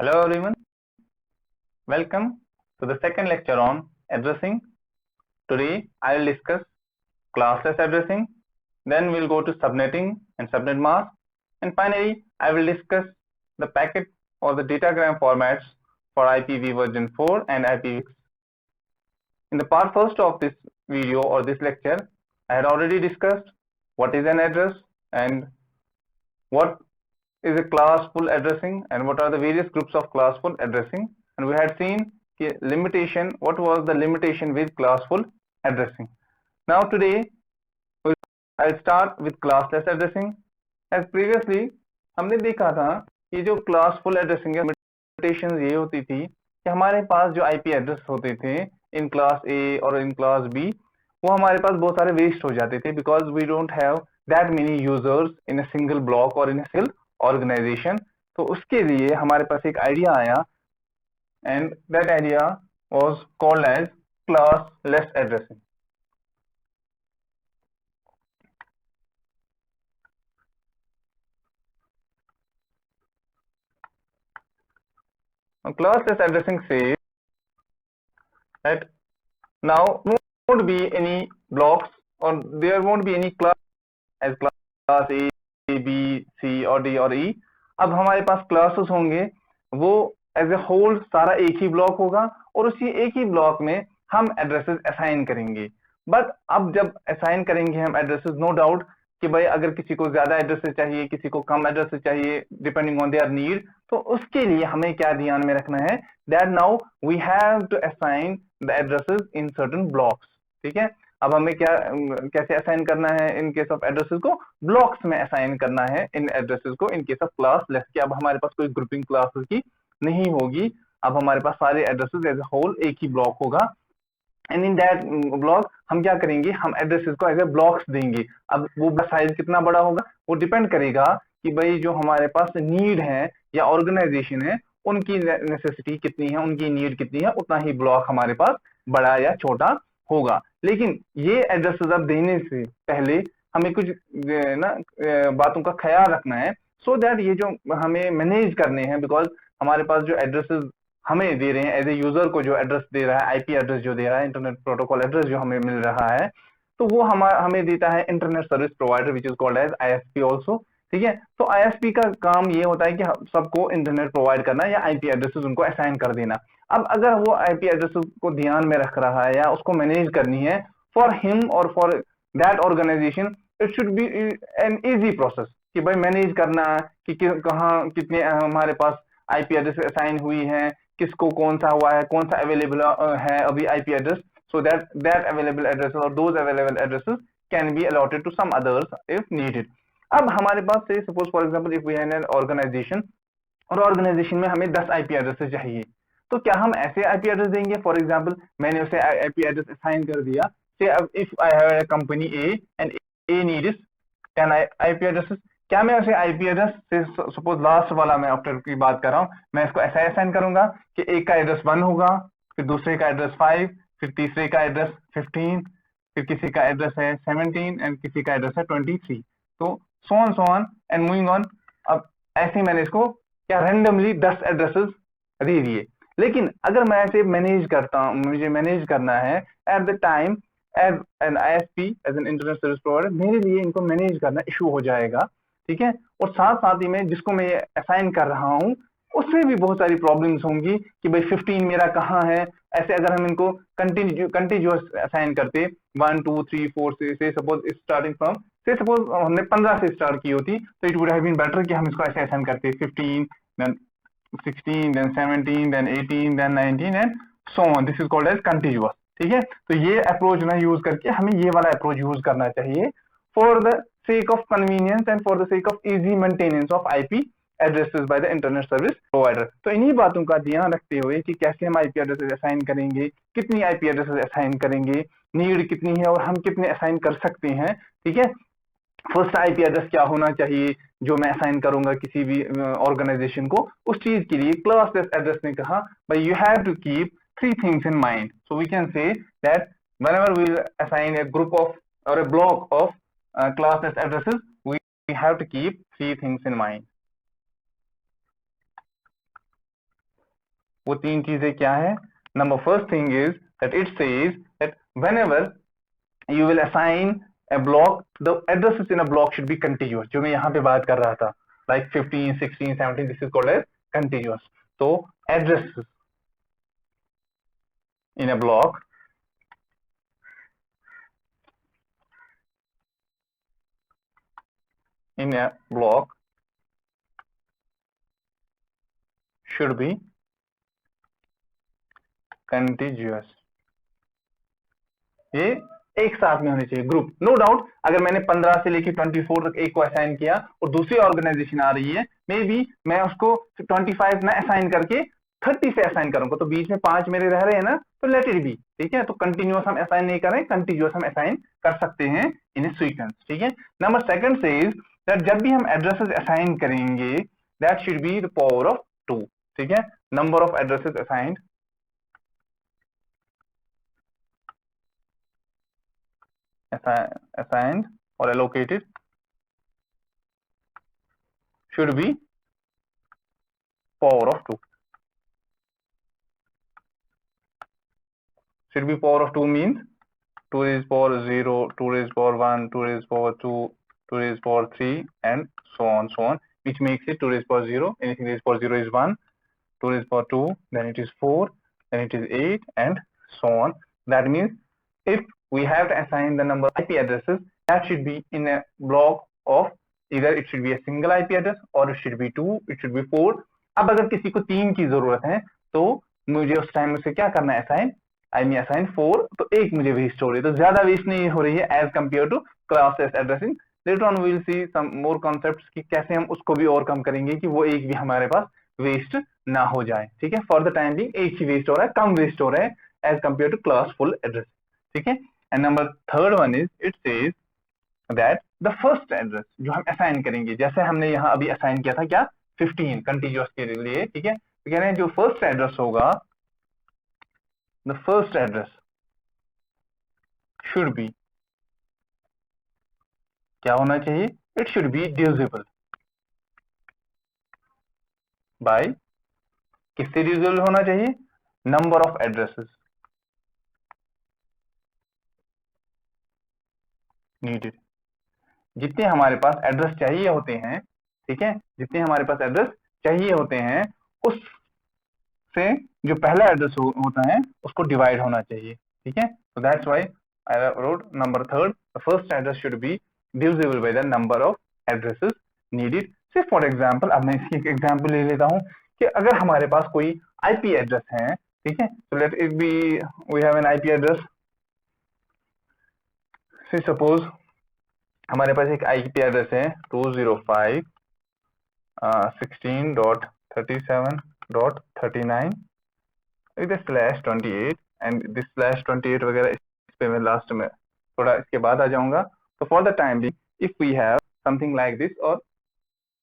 Hello everyone, welcome to the second lecture on addressing. Today I will discuss classless addressing, then we'll go to subnetting and subnet mask, and finally I will discuss the packet or the datagram formats for IPv version 4 and IPv6. In the part first of this video or this lecture, I had already discussed what is an address and what is a classful addressing and what are the various groups of classful addressing, and we had seen the limitation, what was the limitation with classful addressing. Now today I'll start with classless addressing. As previously हमने देखा था कि जो classful addressing है limitations ये होती थी कि हमारे पास जो आईपी एड्रेस होते थे इन क्लास ए और इन क्लास बी वो हमारे पास बहुत सारे वेस्ट हो जाते थे because we don't have that many users in a single block और इन अ सिंगल ऑर्गेनाइजेशन. तो उसके लिए हमारे पास एक आइडिया आया and that idea was called as classless addressing. Classless addressing says that now won't be any blocks or there won't be any class as class A, B, C और D और E. अब हमारे पास classes होंगे वो as a whole सारा एक ही block होगा और उसी एक ही ब्लॉक में हम एड्रेसेस असाइन करेंगे. बट अब जब असाइन करेंगे हम एड्रेसेस, नो डाउट कि भाई अगर किसी को ज्यादा एड्रेसेस चाहिए, किसी को कम एड्रेसेस चाहिए डिपेंडिंग ऑन देयर नीड, तो उसके लिए हमें क्या ध्यान में रखना है that now we have to assign the addresses in certain blocks. ठीक है, अब हमें क्या कैसे असाइन करना है इन केस ऑफ एड्रेसेस को, ब्लॉक्स में असाइन करना है इन एड्रेसेस को इन केस ऑफ क्लासलेस की. अब हमारे पास कोई ग्रुपिंग क्लासेस की नहीं होगी, अब हमारे पास सारे एड्रेसेस एज ए होल एक ही ब्लॉक होगा एंड इन दैट ब्लॉक हम क्या करेंगे, हम एड्रेसेस को एज ए ब्लॉक्स देंगे. अब वो साइज कितना बड़ा होगा वो डिपेंड करेगा कि भाई जो हमारे पास नीड है या ऑर्गेनाइजेशन है उनकी नेसेसिटी कितनी है, उनकी नीड कितनी है, उतना ही ब्लॉक हमारे पास बड़ा या छोटा होगा. लेकिन ये एड्रेसेस अब देने से पहले हमें कुछ ना बातों का ख्याल रखना है सो दैट ये जो हमें मैनेज करने हैं, बिकॉज हमारे पास जो एड्रेसेस हमें दे रहे हैं एज ए यूजर को जो एड्रेस दे रहा है, आईपी एड्रेस जो दे रहा है, इंटरनेट प्रोटोकॉल एड्रेस जो हमें मिल रहा है, तो वो हमें देता है internet service provider which is called as ISP also. ठीक है, तो आईएसपी का काम ये होता है कि सबको इंटरनेट प्रोवाइड करना या आईपी एड्रेसेस उनको असाइन कर देना. अब अगर वो आईपी एड्रेसेस को ध्यान में रख रहा है या उसको मैनेज करनी है फॉर हिम और for that organization, it should be an easy process कि भाई मैनेज करना कि कहाँ कितने हमारे पास आईपी एड्रेस असाइन हुई है, किसको कौन सा हुआ है, कौन सा अवेलेबल है अभी IP address, so that available addresses और those available addresses can be allotted to some others if needed. अब हमारे पास से suppose for example if we have an organization और ऑर्गेनाइजेशन में हमें 10 आईपी एड्रेसेस चाहिए, तो क्या हम ऐसे आईपी एड्रेस देंगे? फॉर एग्जांपल मैंने उसे आईपी एड्रेस असाइन कर दिया, से if I have a company A and A needs 10 IP addresses, क्या मैं उसे IP address say suppose last वाला मैं आफ्टर की बात कर रहा हूँ, मैं इसको ऐसा असाइन करूंगा कि एक का एड्रेस 1 होगा, फिर दूसरे का एड्रेस 5, फिर तीसरे का एड्रेस 15, फिर किसी का एड्रेस है 17 एंड किसी का एड्रेस है 23, तो so on and moving on. अब ऐसे मैंने इसको क्या रैंडमली 10 एड्रेसेस दे दिए. लेकिन अगर मैं ऐसे मैनेज करता हूँ, मुझे मैनेज करना है at the time as an ISP as an internet service provider, मेरे लिए इनको मैनेज करना इशू हो जाएगा. ठीक है, और साथ ही में जिसको मैं असाइन कर रहा हूँ उसमें भी बहुत सारी प्रॉब्लम्स होंगी कि भाई 15 मेरा कहाँ है. ऐसे अगर हम इनको कंटिन्यूअस असाइन करते 1 2 3 4 say suppose starting from say suppose हमने 15 से स्टार्ट की होती, तो it would have been better कि हम इसको ऐसे असाइन करते 15 then 16 then 17 then 18 then 19 and so on. This is called as continuous. ठीक है, तो ये अप्रोच ना यूज करके हमें ये वाला अप्रोच यूज करना चाहिए for the sake of convenience and for the sake of easy maintenance of IP addresses by the internet service provider. तो इन्हीं बातों का ध्यान रखते हुए कि कैसे हम IP addresses असाइन करेंगे, कितनी IP addresses असाइन करेंगे, नीड कितनी है और हम कितने असाइन कर सकते हैं. ठीक है, फर्स्ट IP एड्रेस क्या होना चाहिए जो मैं असाइन करूंगा किसी भी ऑर्गेनाइजेशन को, उस चीज के लिए क्लासलेस एड्रेस ने कहा भाई you have to keep 3 things in mind. So we can say that whenever we assign a group of or a block of classless addresses, we have to keep 3 things in mind. वो 3 चीजें क्या है? Number first thing is that it says that whenever you will assign a block, the addresses in a block should be contiguous, जो मैं यहाँ पे बात कर रहा था, like 15, 16, 17, this is called as contiguous. So addresses in a block should be contiguous. ये एक साथ में होने चाहिए, ग्रुप, नो डाउट। अगर मैंने 15 से लेके 24 तक एक को असाइन किया और दूसरी ऑर्गेनाइजेशन आ रही है, मे बी मैं उसको 25 ना असाइन करके 30 से असाइन करूंगा, तो बीच में 5 मेरे रह रहे हैं ना, तो लेट इट बी, ठीक है। तो कंटिन्यूअस हम असाइन नहीं करें, कंटिन्यूअस हम असाइन कर सकते हैं इन ए सीक्वेंस, ठीक है। नंबर सेकंड सेज दैट जब भी हम एड्रेसेस असाइन करेंगे that should be the power of 2, ठीक है। Number of addresses assigned or allocated should be power of 2. Should be power of 2 means 2 raised power 0, 2 raised power 1, 2 raised power 2, 2 raised power 3, and so on, which makes it 2 raised power 0. Anything raised power 0 is 1, 2 raised power 2, then it is 4, then it is 8, and so on. That means if we have to assign the number of IP addresses, that should be in a block of either it should be a single IP address or it should be 2, it should be 4. अब अगर किसी को 3 की जरूरत है तो मुझे उस टाइम उसे क्या करना है, असाइन 4, तो एक मुझे वेस्ट हो रही है, तो ज्यादा वेस्ट नहीं हो रही है as compare to class addressing. Later on we will see some more concepts कि कैसे हम उसको भी ओवरकम करेंगे कि वो एक भी हमारे पास वेस्ट ना हो जाए, ठीक है। फॉर द टाइम बिंग एक ही वेस्ट हो रहा है, कम वेस्ट हो रहा है as compare to classful address, ठीक है। And number third one is it says that the first address जो हम असाइन करेंगे, जैसे हमने यहाँ अभी असाइन किया था क्या 15 कंटिन्यूअस के लिए, ठीक है। तो कह रहे हैं जो फर्स्ट एड्रेस होगा, the first address should be, क्या होना चाहिए, it should B divisible bye, किससे डिविजिबल होना चाहिए, नंबर ऑफ एड्रेसेस नीडेड। जितने हमारे पास एड्रेस चाहिए होते हैं, ठीक है, जितने हमारे पास एड्रेस चाहिए होते हैं उससे जो पहला एड्रेस होता है उसको डिवाइड होना चाहिए, ठीक है। तो that's why I wrote number third, the first address should be divisible by the number of addresses needed. से फॉर एग्जांपल, अब मैं इसकी एक एग्जांपल ले लेता हूं कि अगर हमारे पास कोई आईपी एड्रेस है, ठीक है, तो let it be we have an IP address, say suppose हमारे पास एक आईपी एड्रेस है 205.16.37.39 विद /28 एंड दिस /28 वगैरह इस पे मैं लास्ट में थोड़ा इसके बाद आ जाऊंगा। तो for the time be if we have something like this और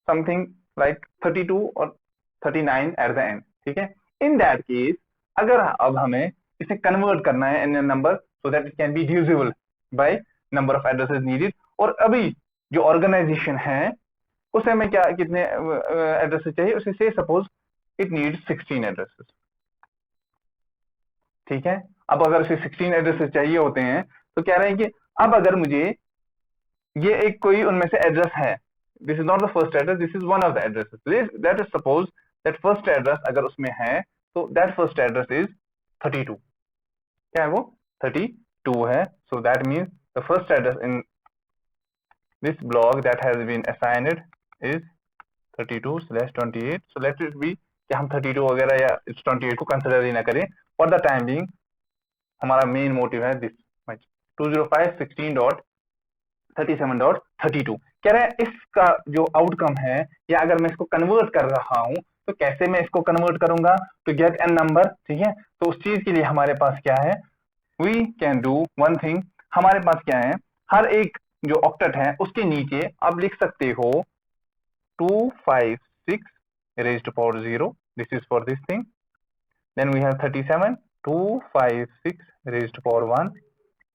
समथिंग लाइक 32 और 39 एट द एंड, ठीक है, इन दैट केस अगर अब हमें इसे कन्वर्ट करना है in number so that it can be divisible by number of addresses needed, और अभी जो ऑर्गेनाइजेशन है उसे हमें क्या कितने एड्रेसेस चाहिए, उसे से सपोज इट नीड्स 16 एड्रेसेस, ठीक है। अब अगर उसे 16 एड्रेसेस चाहिए होते हैं तो कह रहे हैं कि अब अगर मुझे ये एक कोई उनमें से एड्रेस है, this is not the first address, this is one of the addresses, that is suppose that first address अगर उसमें है तो दैट फर्स्ट एड्रेस इज 32, क्या है वो 32 है। So that means the first address in this block that has been assigned is 32/28. so let it be कि हम 32 वगैरह या 28 को कंसिडर ही ना करें, फॉर द टाइम बिंग हमारा मेन मोटिव है दिस 205.16.37.32। कह रहे हैं इसका जो आउटकम है, या अगर मैं इसको कन्वर्ट कर रहा हूं तो कैसे मैं इसको कन्वर्ट करूंगा, टू गेट एन नंबर, ठीक है। तो उस चीज के लिए हमारे पास क्या है, we can do one thing, हमारे पास क्या है, हर एक जो ऑक्टेट है उसके नीचे आप लिख सकते हो 256 raised to power 0, this is for this thing, then we have 37, 256 raised to power 1,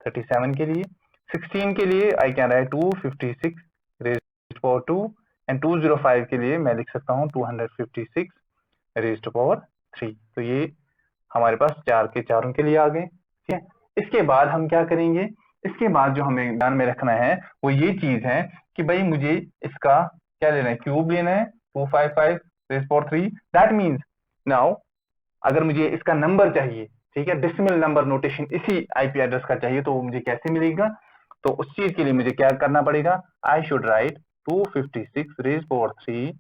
37 के लिए, 16 के लिए आई can right 256 raised to power 2, and 205 के लिए मैं लिख सकता हूं 256 raised to power 3। तो ये हमारे पास 4 के चारों के लिए आ गए। ठीक है, इसके बाद हम क्या करेंगे, इसके बाद जो हमें ध्यान में रखना है वो ये चीज है कि भाई मुझे इसका क्या लेना है, क्यूब लेना है 255 rays power 3। That means now अगर मुझे इसका नंबर चाहिए, ठीक है, डेसिमल नंबर नोटेशन इसी आईपी एड्रेस का चाहिए, तो वो मुझे कैसे मिलेगा, तो उस चीज के लिए मुझे क्या करना पड़ेगा, I should write 256 raise power 3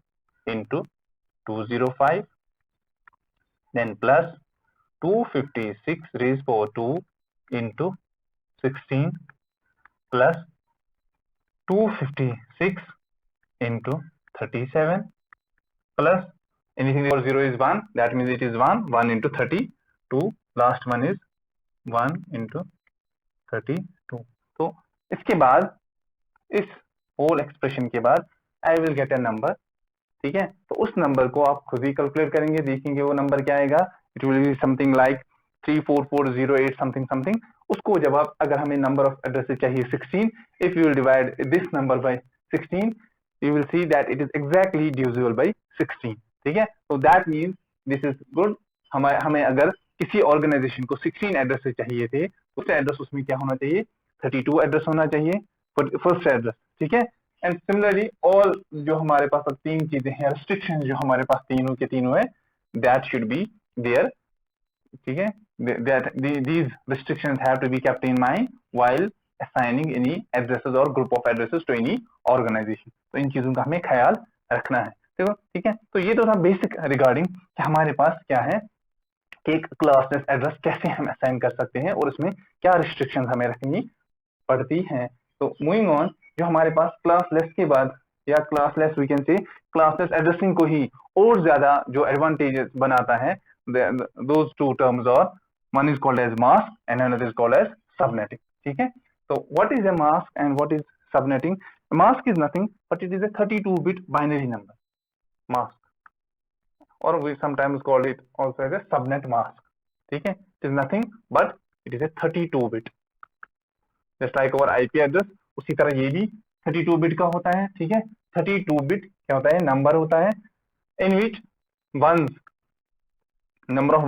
into 205 then plus 256 raised power 2 into 16 plus 256 into 37 plus anything before 0 is 1, that means it is 1 into 32, last one is 1 into 32। तो इसके बाद इस होल एक्सप्रेशन के बाद I will get a number. ठीक है, तो उस नंबर को आप खुद ही कैलकुलेट करेंगे, देखेंगे वो नंबर क्या आएगा, it will be something like 34408 something something. उसको जब आप, अगर हमें नंबर ऑफ एड्रेसेस चाहिए 16, if you will divide this number by 16 you will see that it is exactly divisible by 16। ठीक है, तो that means this is good. हमें अगर किसी ऑर्गेनाइजेशन को 16 एड्रेसेस चाहिए थे, उस एड्रेस उसमें क्या होना चाहिए, 32 एड्रेस होना चाहिए फर्स्ट एड्रेस। ठीक है, एंड सिमिलरली ऑल जो हमारे पास अब 3 चीजें हैं, रिस्ट्रिक्शन जो हमारे पास तीनों के तीनों है, दैट शुड बी देयर। ठीक है, that these restrictions have to be kept in mind while assigning any addresses or group of addresses to any organization। तो इन चीजों का हमें ख्याल रखना है। देखो, ठीक है, तो ये तो था बेसिक रिगार्डिंग कि हमारे पास क्या है कि एक क्लासलेस एड्रेस कैसे हम असाइन कर सकते हैं और उसमें क्या रिस्ट्रिक्शंस हमें रखनी पड़ती हैं। तो मूविंग ऑन, जो हमारे पास क्लासलेस के बाद या classless we can say classless addressing को ही और ज्यादा जो एडवांटेजेस बनाता है, those two terms are, one is called as mask and another is called as subnetting। ठीक है, तो what is a mask and what is subnetting? A mask is nothing but it is a 32-bit binary number, mask, or we sometimes call it also as a subnet mask। ठीक है, it is nothing but it is a 32-bit, just like our IP address, उसी तरह ये भी 32-bit का होता है। ठीक है, 32-bit क्या होता है, नंबर होता है in which ones, number of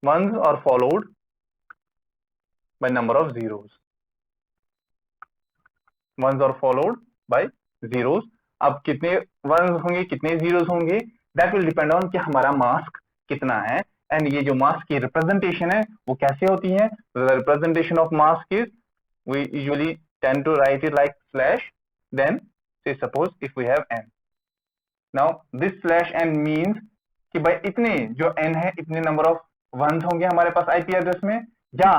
ones are followed by number of zeros, ones are followed by zeros। अब कितने ones होंगे कितने zeros होंगे, that will depend on कि हमारा मास्क कितना है, एंड ये जो मास्क की रिप्रेजेंटेशन है वो कैसे होती है। the representation of mask is we usually tend to write it like slash, then say suppose if we have n, now this slash n means कि भाई इतने जो n है इतने नंबर ऑफ वंस होंगे हमारे पास आईपी एड्रेस में, या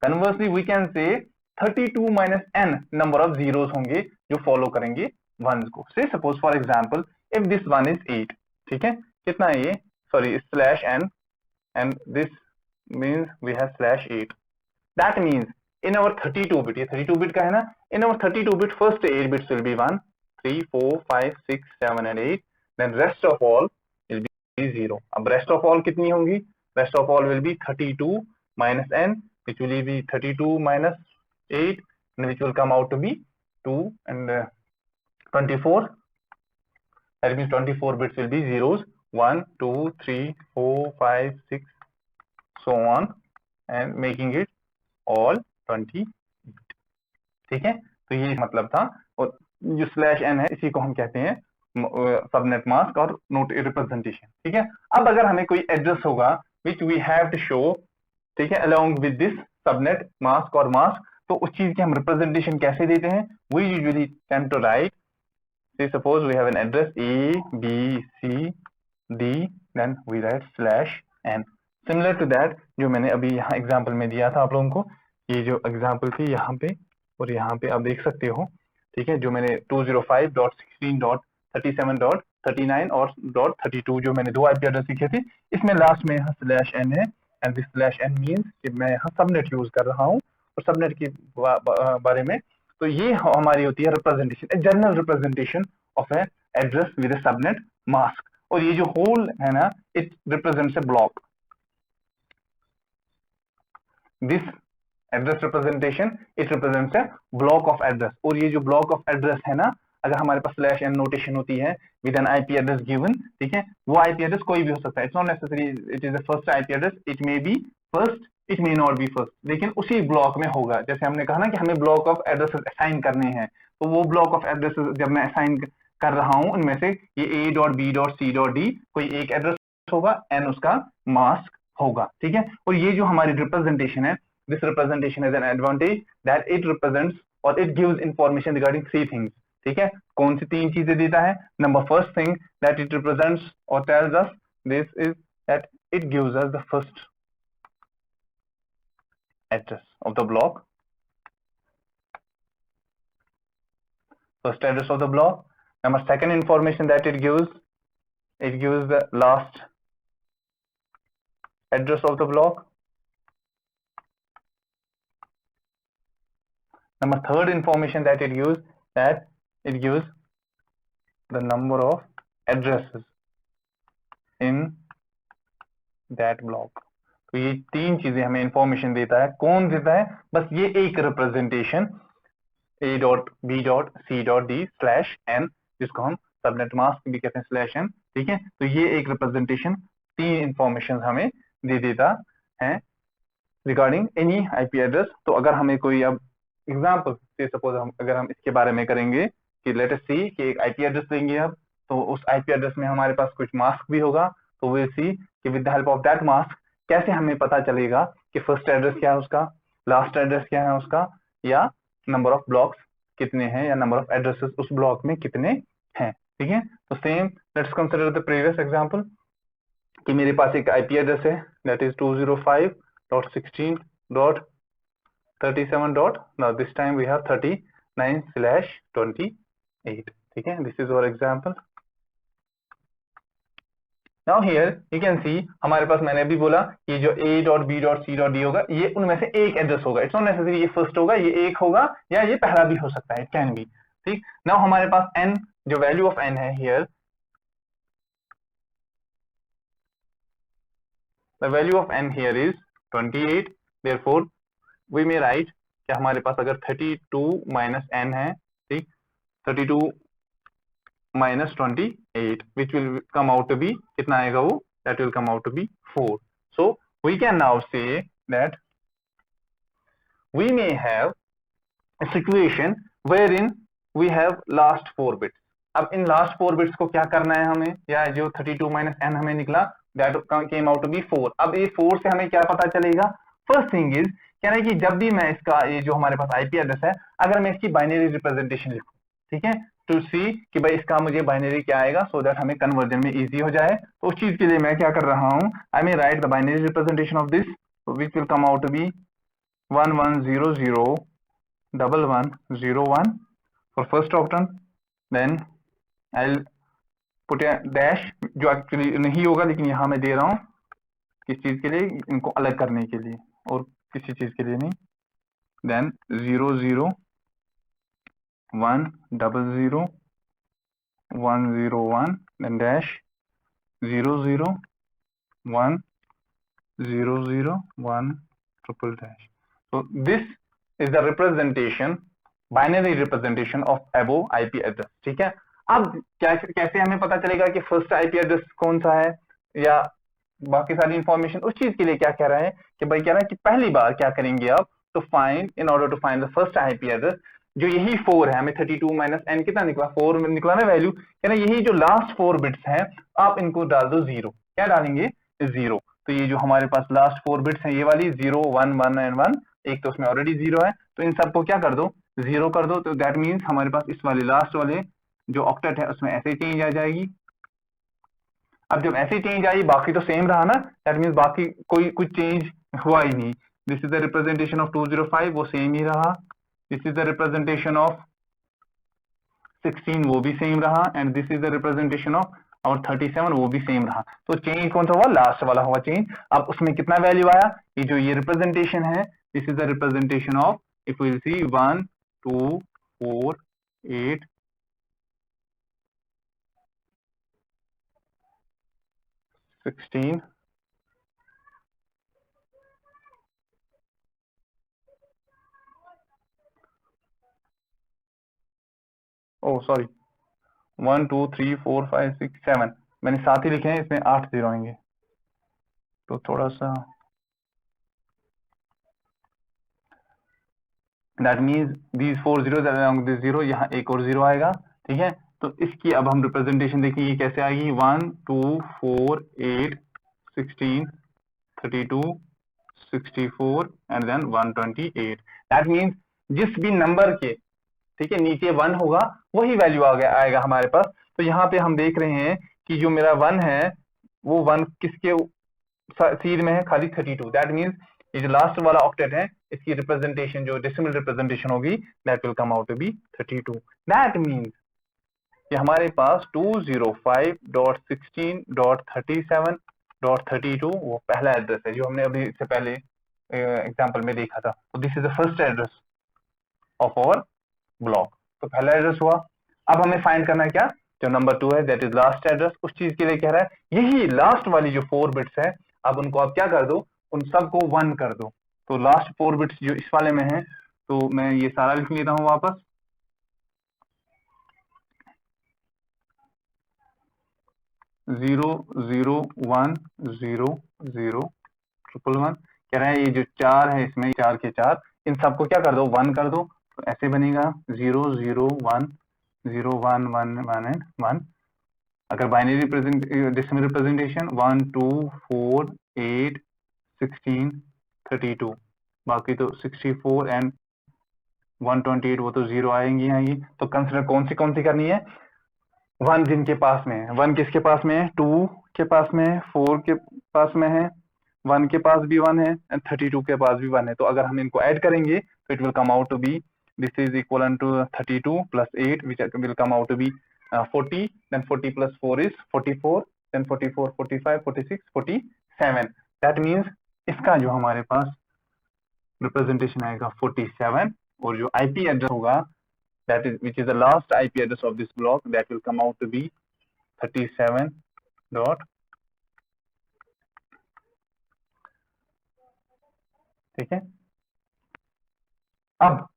conversely we can say 32 minus n number of zeros होंगे जो फॉलो करेंगे वंस को। Say suppose for example if this one is 8, ठीक है, कितना है ये, sorry slash n and this means we have slash 8, that means in our 32 bit, ये 32 बिट का है ना, in our 32 bit first 8 bits will be 1 3 4 5 6 7 and 8, then rest of all will be 0। अब रेस्ट ऑफ ऑल कितनी होंगी, rest of all will be 32 minus n, which will be 32 minus 8, and which will come out to be 2 and 24, that means 24 bits will be zeros 1 2 3 4 5 6 so on and making it all 20 bit। ठीक है, तो ये मतलब था, और जो slash n है इसी को हम कहते हैं सबनेट मास्क और नोट रिप्रेजेंटेशन। ठीक है, अब अगर हमें कोई एड्रेस होगा which we have to show, ठीक है, along with this subnet mask और mask, तो उस चीज की हम रिप्रेजेंटेशन कैसे देते हैं, we usually tend to write, say suppose we have an address A B C D, then we write slash n, similar to that जो मैंने अभी यहाँ एग्जाम्पल में दिया था आप लोगों को, ये जो एग्जाम्पल थी यहाँ पे और यहाँ पे आप देख सकते हो। ठीक है, जो मैंने 205.16.37.39 और .32 जो मैंने दो आईपी एड्रेस लिखे थे, इसमें लास्ट में यहाँ स्लैश n है, and this slash n means कि मैं यहाँ सबनेट यूज कर रहा हूँ, और सबनेट के बारे में, तो ये हमारी होती है representation, a general representation of A address with A subnet mask. और ये जो होल है ना, it represents A block, this address representation it represents A block of address, और ये जो ब्लॉक ऑफ एड्रेस है ना, अगर हमारे पास स्लैश एन नोटेशन होती है with N IP address given, ठीक है, वो आईपी एड्रेस कोई भी हो सकता है, it's not necessary it is the first IP address, it may be first, it may not be first, लेकिन उसी ब्लॉक में होगा। जैसे हमने कहा ना कि हमें ब्लॉक ऑफ एड्रेसेस असाइन करने हैं, तो वो ब्लॉक ऑफ एड्रेसेस जब मैं असाइन कर रहा हूं उनमें से ये A dot B dot C dot D कोई एक एड्रेस होगा, एन उसका मास्क होगा, ठीक है। और ये जो हमारी रिप्रेजेंटेशन है, this representation is an advantage that it represents और it gives information regarding three things, ठीक है। कौन सी तीन चीजें देता है? Number first thing that it represents और tells us this is that it gives us the first address of the block, first address of the block. Number second information that it gives the last address of the block. Number third information that it gives the number of addresses in that block. तो ये तीन चीजें हमें information देता है। कौन देता है? बस ये एक representation A dot B dot C dot D slash n, जिसको हम सबनेट मास्क भी कहते हैं स्लैश एन, ठीक है। तो ये एक रिप्रेजेंटेशन तीन इंफॉर्मेशन हमें दे देता है रिगार्डिंग एनी आईपी एड्रेस। तो अगर हमें कोई अब एग्जांपल से सपोज अगर हम इसके बारे में करेंगे कि लेट अस सी कि एक आईपी एड्रेस देंगे अब, तो उस आईपी एड्रेस में हमारे पास कुछ मास्क भी होगा, तो विल सी कि with the help of that mask कैसे हमें पता चलेगा कि फर्स्ट एड्रेस क्या है उसका, लास्ट एड्रेस क्या है उसका, या नंबर ऑफ ब्लॉक्स कितने हैं, या नंबर ऑफ एड्रेसेस उस ब्लॉक में कितने हैं, ठीक है। तो same let's consider the previous example कि मेरे पास एक आईपी एड्रेस है that is 205.16.37. now this time we have 39/28, ठीक है। This is our example. Now here you can see हमारे पास मैंने अभी बोला ये जो a dot b dot c dot d होगा ये उनमें से एक एड्रेस होगा, इट्स नॉट नेसेसरी ये फर्स्ट होगा, ये एक होगा या ये पहला भी हो सकता है, इट कैन बी, ठीक। नाउ हमारे पास n जो वैल्यू ऑफ n है here, the value of n here is 28, therefore we may write कि हमारे पास अगर 32 माइनस n है, ठीक, 32 minus 28 which will come out to be कितना आएगा वो, that will come out to be 4. So we can now say that we may have a situation wherein we have last 4 bits. अब in last 4 bits को क्या करना है हमें, या जो 32 माइनस n हमें निकला that came out to be 4. अब ये 4 से हमें क्या पता चलेगा? फर्स्ट थिंग इज कह रहा है कि जब भी मैं इसका ये जो हमारे पास आईपी एड्रेस है अगर मैं इसकी बाइनरी रिप्रेजेंटेशन लिखूं, ठीक है, टू सी कि भाई इसका मुझे बाइनरी क्या आएगा सो दैट हमें कन्वर्जन में इजी हो जाए, तो उस चीज के लिए मैं क्या कर रहा हूं, I may write the binary representation of this which will come out to be 11001101 for first option, then I will put a dash जो एक्चुअली नहीं होगा लेकिन यहां मैं दे रहा हूं किस चीज के लिए, इनको अलग करने के लिए और किसी चीज के लिए नहीं, then 0010001 then dash 0010001 triple dash. So this is the representation, binary representation of above IP address, ठीक है। अब क्या कैसे हमें पता चलेगा कि फर्स्ट आईपी एड्रेस कौन सा है या बाकी सारी इंफॉर्मेशन, उस चीज के लिए क्या कह रहा है कि भाई कह रहा है कि पहली बार क्या करेंगे आप, तो find in order to find the first IP address, जो यही 4 है, हमें 32 माइनस n कितना निकला, 4 निकला ना वैल्यू, कह रहा है यही जो लास्ट 4 बिट्स हैं आप इनको डाल दो 0, क्या डालेंगे 0, तो ये जो हमारे पास लास्ट 4 बिट्स हैं ये वाली 0 1 1 एंड 1, एक तो उसमें ऑलरेडी 0 है तो इन सबको क्या कर दो 0 कर दो, तो दैट मीन्स हमारे पास इस वाले लास्ट वाले जो ऑक्टेट है उसमें ऐसे चेंज आ जाएगी। अब जब ऐसे चेंज आई बाकी तो सेम रहा ना, दैट मीन्स बाकी कोई कुछ चेंज हुआ ही नहीं, this is the representation of 205 वो सेम ही रहा, this is the representation of 16 वो भी सेम रहा, and this is the representation of और 37 वो भी सेम रहा, तो चेंज कौन सा हुआ, लास्ट वाला हुआ चेंज। अब उसमें कितना वैल्यू आया, ये जो ये रिप्रेजेंटेशन है this is the representation of, if we see 1 2 4 8 16 oh sorry 1 2 3 4 5 6 7 मैंने 7 ही लिखे हैं, इसमें 8 जीरो आएंगे, तो थोड़ा सा that means these 4 zero along this zero, यहाँ एक और जीरो आएगा, ठीक है। तो इसकी अब हम रिप्रेजेंटेशन देखेंगे कैसे आएगी, 1 2 4 8 16 32 64 एंड देन 128। दैट मीन्स जिस भी नंबर के, ठीक है, नीचे 1 होगा वही वैल्यू आएगा हमारे पास। तो यहाँ पे हम देख रहे हैं कि जो मेरा 1 है वो 1 किसके सीध में है, खाली 32। दैट मीन्स ये जो लास्ट वाला ऑक्टेट है इसकी रिप्रेजेंटेशन जो डेसिमल रिप्रेजेंटेशन होगी that will come out to be 32। That means कि हमारे पास 205.16.37.32 वो पहला एड्रेस है जो हमने अभी इससे पहले एग्जांपल में देखा था। तो this is the first address of our block, तो पहला एड्रेस हुआ। अब हमें फाइंड करना है क्या, जो नंबर 2 है दैट इज लास्ट एड्रेस, उस चीज के लिए कह रहा है यही लास्ट वाली जो 4 बिट्स है, अब उनको आप क्या कर दो, उन सबको 1 कर दो। तो लास्ट 4 बिट्स जो इस वाले में है, तो मैं ये सारा लिख लेता हूं वापस, 0 0 1 0 0 1 1 कह रहा है ये जो 4 है इसमें 4 के 4 इन सबको क्या कर दो 1 कर दो, तो ऐसे बनेगा 0 0 1 0 1 1 1 एंड 1। अगर बाइनरी डेसिमल रिप्रेजेंटेशन 1 2 4 8 16 32, बाकी तो 64 एंड 128 वो तो 0 आएंगी आएंगी। तो कंसिडर कौन सी करनी है, 1 जिनके पास में है, 1 किसके पास में है, 2 के पास में है, 4 के पास में है, 1 के पास भी 1 है एंड 32 के पास भी 1 है। तो अगर हम इनको ऐड करेंगे तो it will come out to be this is equal to 32 plus 8 which will come out to be 40, then 40 plus 4 is 44, then 44 45 46 47। That means इसका जो हमारे पास रिप्रेजेंटेशन आएगा 47, और जो आईपी एड्रेस होगा that is which is the last IP address of this block that will come out to be 37 dot, ठीक है। अब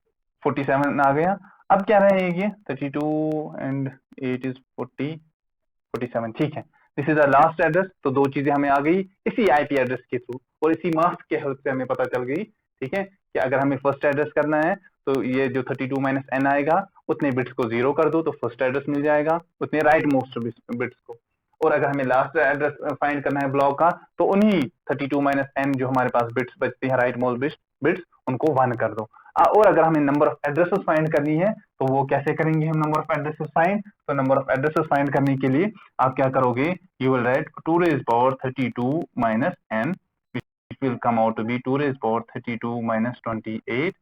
47 आ गया, अब क्या रहेगी 32 एंड 8 इज 47, ठीक है। This is the last address. तो दो चीजें हमें आ गई इसी आईपी एड्रेस के थ्रू और इसी मास्क के हेल्प से हमें पता चल गई, ठीक है, कि अगर हमें फर्स्ट एड्रेस करना है तो ये जो 32 माइनस एन आएगा उतने बिट्स को 0 कर दो तो फर्स्ट एड्रेस मिल जाएगा, उतने राइट मोस्ट बिट्स को। और अगर हमें लास्ट एड्रेस फाइंड करना है ब्लॉक का तो उन्हीं 32 माइनस एन जो हमारे पास बिट्स बचती हैं राइट मोस्ट बिट्स उनको 1 कर दो। और अगर हमें नंबर ऑफ एड्रेसेस फाइंड करनी है तो वो कैसे करेंगे हम नंबर ऑफ एड्रेसेस फाइंड, तो नंबर ऑफ एड्रेसेस फाइंड करने के लिए आप क्या करोगे, you will write 2 raised power 32 minus n which will come out to be 2 raised power 32 minus 28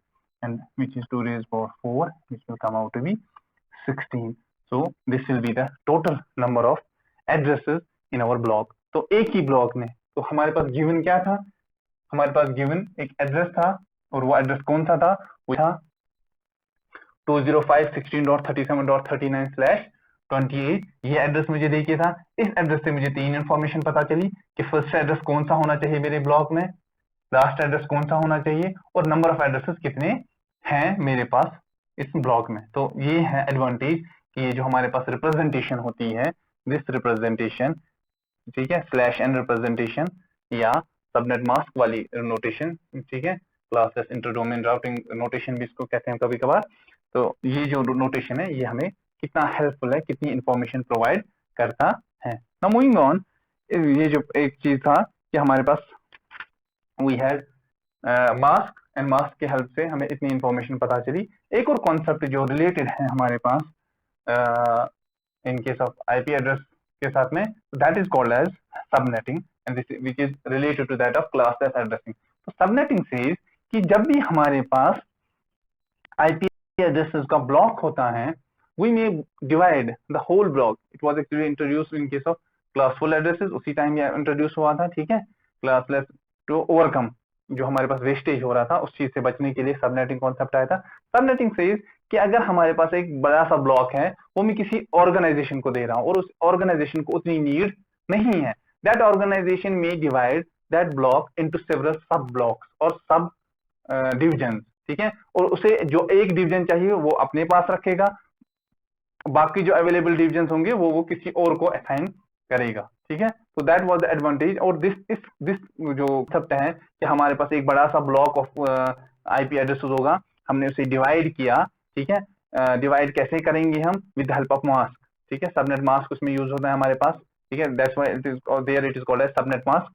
and which is 2 raised power 4 which will come out to be 16। so this will be the total number of addresses in our block। तो एक ही block में तो हमारे पास given क्या था, हमारे पास given एक address था और वो एड्रेस कौन सा था, वो था 205.16.37.39/28। ये एड्रेस मुझे देखिए था, इस एड्रेस से मुझे 3 इंफॉर्मेशन पता चली कि फर्स्ट एड्रेस कौन सा होना चाहिए मेरे ब्लॉक में, लास्ट एड्रेस कौन सा होना चाहिए और नंबर ऑफ एड्रेसेस कितने हैं मेरे पास इस ब्लॉक में। तो ये है एडवांटेज कि ये जो हमारे पास रिप्रेजेंटेशन होती है दिस रिप्रेजेंटेशन, ठीक है, /n रिप्रेजेंटेशन या सबनेट मास्क वाली नोटेशन, ठीक है, क्लासेस इंटरडोमेन राउटिंग नोटेशन भी इसको कहते हैं कभी कभार। तो ये जो नोटेशन है ये हमें कितना हेल्पफुल है, कितनी इंफॉर्मेशन प्रोवाइड करता है। नाउ मूविंग ऑन, ये जो एक चीज था कि हमारे पास we had mask and mask के हेल्प से हमें इतनी इंफॉर्मेशन पता चली। एक और कॉन्सेप्ट जो रिलेटेड है हमारे पास in case of IP address के साथ में, that is called as subnetting and this which is related to that of classless addressing. तो सबनेटिंग सेज कि जब भी हमारे पास आईपी एड्रेसेस का ब्लॉक होता है we may divide the whole block. It was actually introduced in case of classful addresses, उसी टाइम ये इंट्रोड्यूस हुआ था, ठीक है, क्लासलेस टू ओवरकम जो हमारे पास वेस्टेज हो रहा था उस चीज से बचने के लिए सबनेटिंग कॉन्सेप्ट आया था। सबनेटिंग सेज कि अगर हमारे पास एक बड़ा सा ब्लॉक है वो मैं किसी ऑर्गेनाइजेशन को दे रहा हूं और उस ऑर्गेनाइजेशन को उतनी नीड नहीं है, दैट ऑर्गेनाइजेशन में divide that block into several सब ब्लॉक्स और सब डिविजन, ठीक है, और उसे जो एक डिवीजन चाहिए वो अपने पास रखेगा बाकी जो अवेलेबल डिविजन होंगे वो किसी और को असाइन करेगा, ठीक है। तो दैट वाज द एडवांटेज। और दिस जो कंसेप्ट है कि हमारे पास एक बड़ा सा ब्लॉक ऑफ आईपी एड्रेसेस होगा, हमने उसे डिवाइड किया, ठीक है। डिवाइड कैसे करेंगे हम? With the help of mask, ठीक है। सबनेट मास्क उसमें यूज होता है हमारे पास, ठीक है। That's why it is there it is called as subnet mask.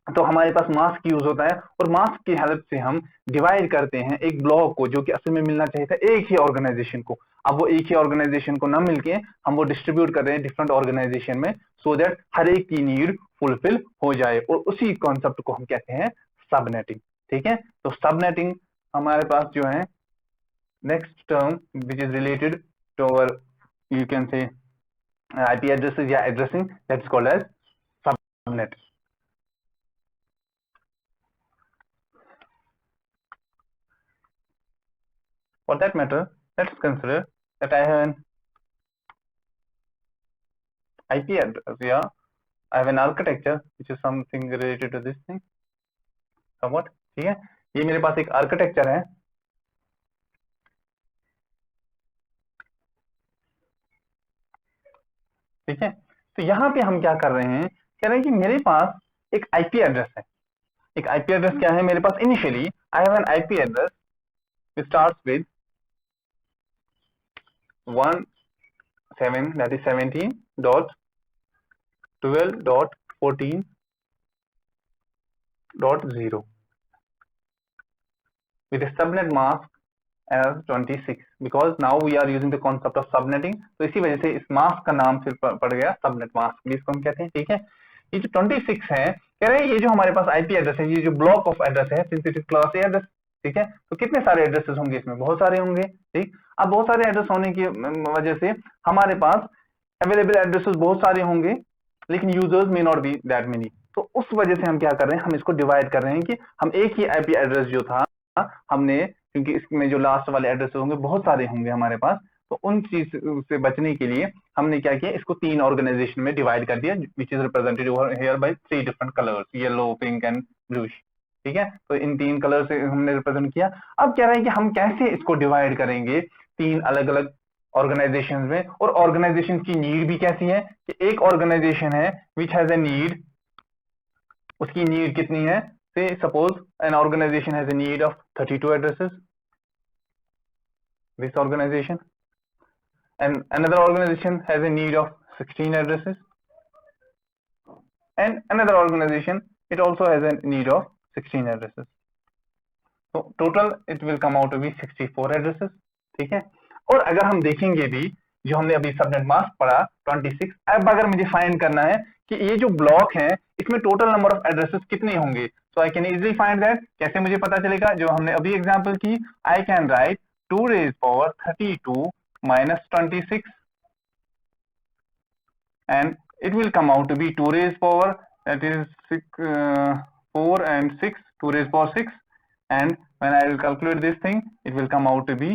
तो हमारे पास मास्क यूज होता है और मास्क की हेल्प से हम डिवाइड करते हैं एक ब्लॉक को, जो कि असल में मिलना चाहिए था एक ही ऑर्गेनाइजेशन को। अब वो एक ही ऑर्गेनाइजेशन को ना मिलके हम वो डिस्ट्रीब्यूट कर रहे हैं डिफरेंट ऑर्गेनाइजेशन में, सो दैट हर एक की नीड फुलफिल हो जाए। और उसी कॉन्सेप्ट को हम कहते हैं सबनेटिंग, ठीक है। तो सबनेटिंग हमारे पास जो है next term which is related to our, you can say IP addresses या addressing, that's called as subnet. For that matter, let's consider that I have an IP address, yeah, I have an architecture which is something related to this thing, somewhat, ठीक है। ये मेरे पास एक architecture है, ठीक है। तो यहाँ पे हम क्या कर रहे हैं, कह रहे हैं कि मेरे पास एक आईपी एड्रेस है। एक आईपी एड्रेस क्या है मेरे पास? Initially I have an IP address which starts with 17 that is 17.12.14.0 with a subnet mask as 26 because now we are using the concept of subnetting। तो इसी वजह से इस मास्क का नाम फिर पड़ गया सबनेट मास्क, इसको हम कहते हैं, ठीक है। ये जो 26 है, कह रहे हैं ये जो हमारे पास आईपी एड्रेस है, ये जो ब्लॉक ऑफ एड्रेस है, since it is class A address, ठीक है। तो कितने सारे एड्रेसेस होंगे इसमें? बहुत सारे होंगे, ठीक। अब बहुत सारे एड्रेस होने की वजह से हमारे पास अवेलेबल एड्रेसेस बहुत सारे होंगे, लेकिन users may not be that many. तो उस वजह से हम क्या कर रहे हैं, हम इसको डिवाइड कर रहे हैं कि हम एक ही आईपी एड्रेस जो था हमने, क्योंकि इसमें जो लास्ट वाले एड्रेस होंगे बहुत सारे होंगे हमारे पास, तो उन चीज से बचने के लिए हमने क्या किया, इसको 3 ऑर्गेनाइजेशन में डिवाइड कर दिया, which is represented here bye 3 different colours, yellow, pink and bluish, ठीक है। तो इन 3 कलर से हमने रिप्रेजेंट किया। अब कह रहे हैं कि हम कैसे इसको डिवाइड करेंगे 3 अलग अलग ऑर्गेनाइजेशन में, और ऑर्गेनाइजेशन की नीड भी कैसी है कि एक ऑर्गेनाइजेशन है विच हैज ए नीड, उसकी नीड कितनी है? say suppose an organization has a need of 32 addresses, this organization, and another organization has a need of 16 addresses, and another organization it also has a need of 16 addresses, so total it will come out to be 64 addresses, ठीक है। और अगर हम देखेंगे भी जो हमने अभी सबनेट मास्क पढ़ा 26, अब अगर मुझे फाइंड करना है कि ये जो ब्लॉक है इसमें टोटल नंबर ऑफ एड्रेसेस कितने होंगे, so I can easily find that. कैसे मुझे पता चलेगा? जो हमने अभी एग्जांपल की, I can write 2 raised power 32 minus 26 and it will come out to be 2 raised power, that is 4 and 6, 2 raised power 6, and when I will calculate this thing it will come out to be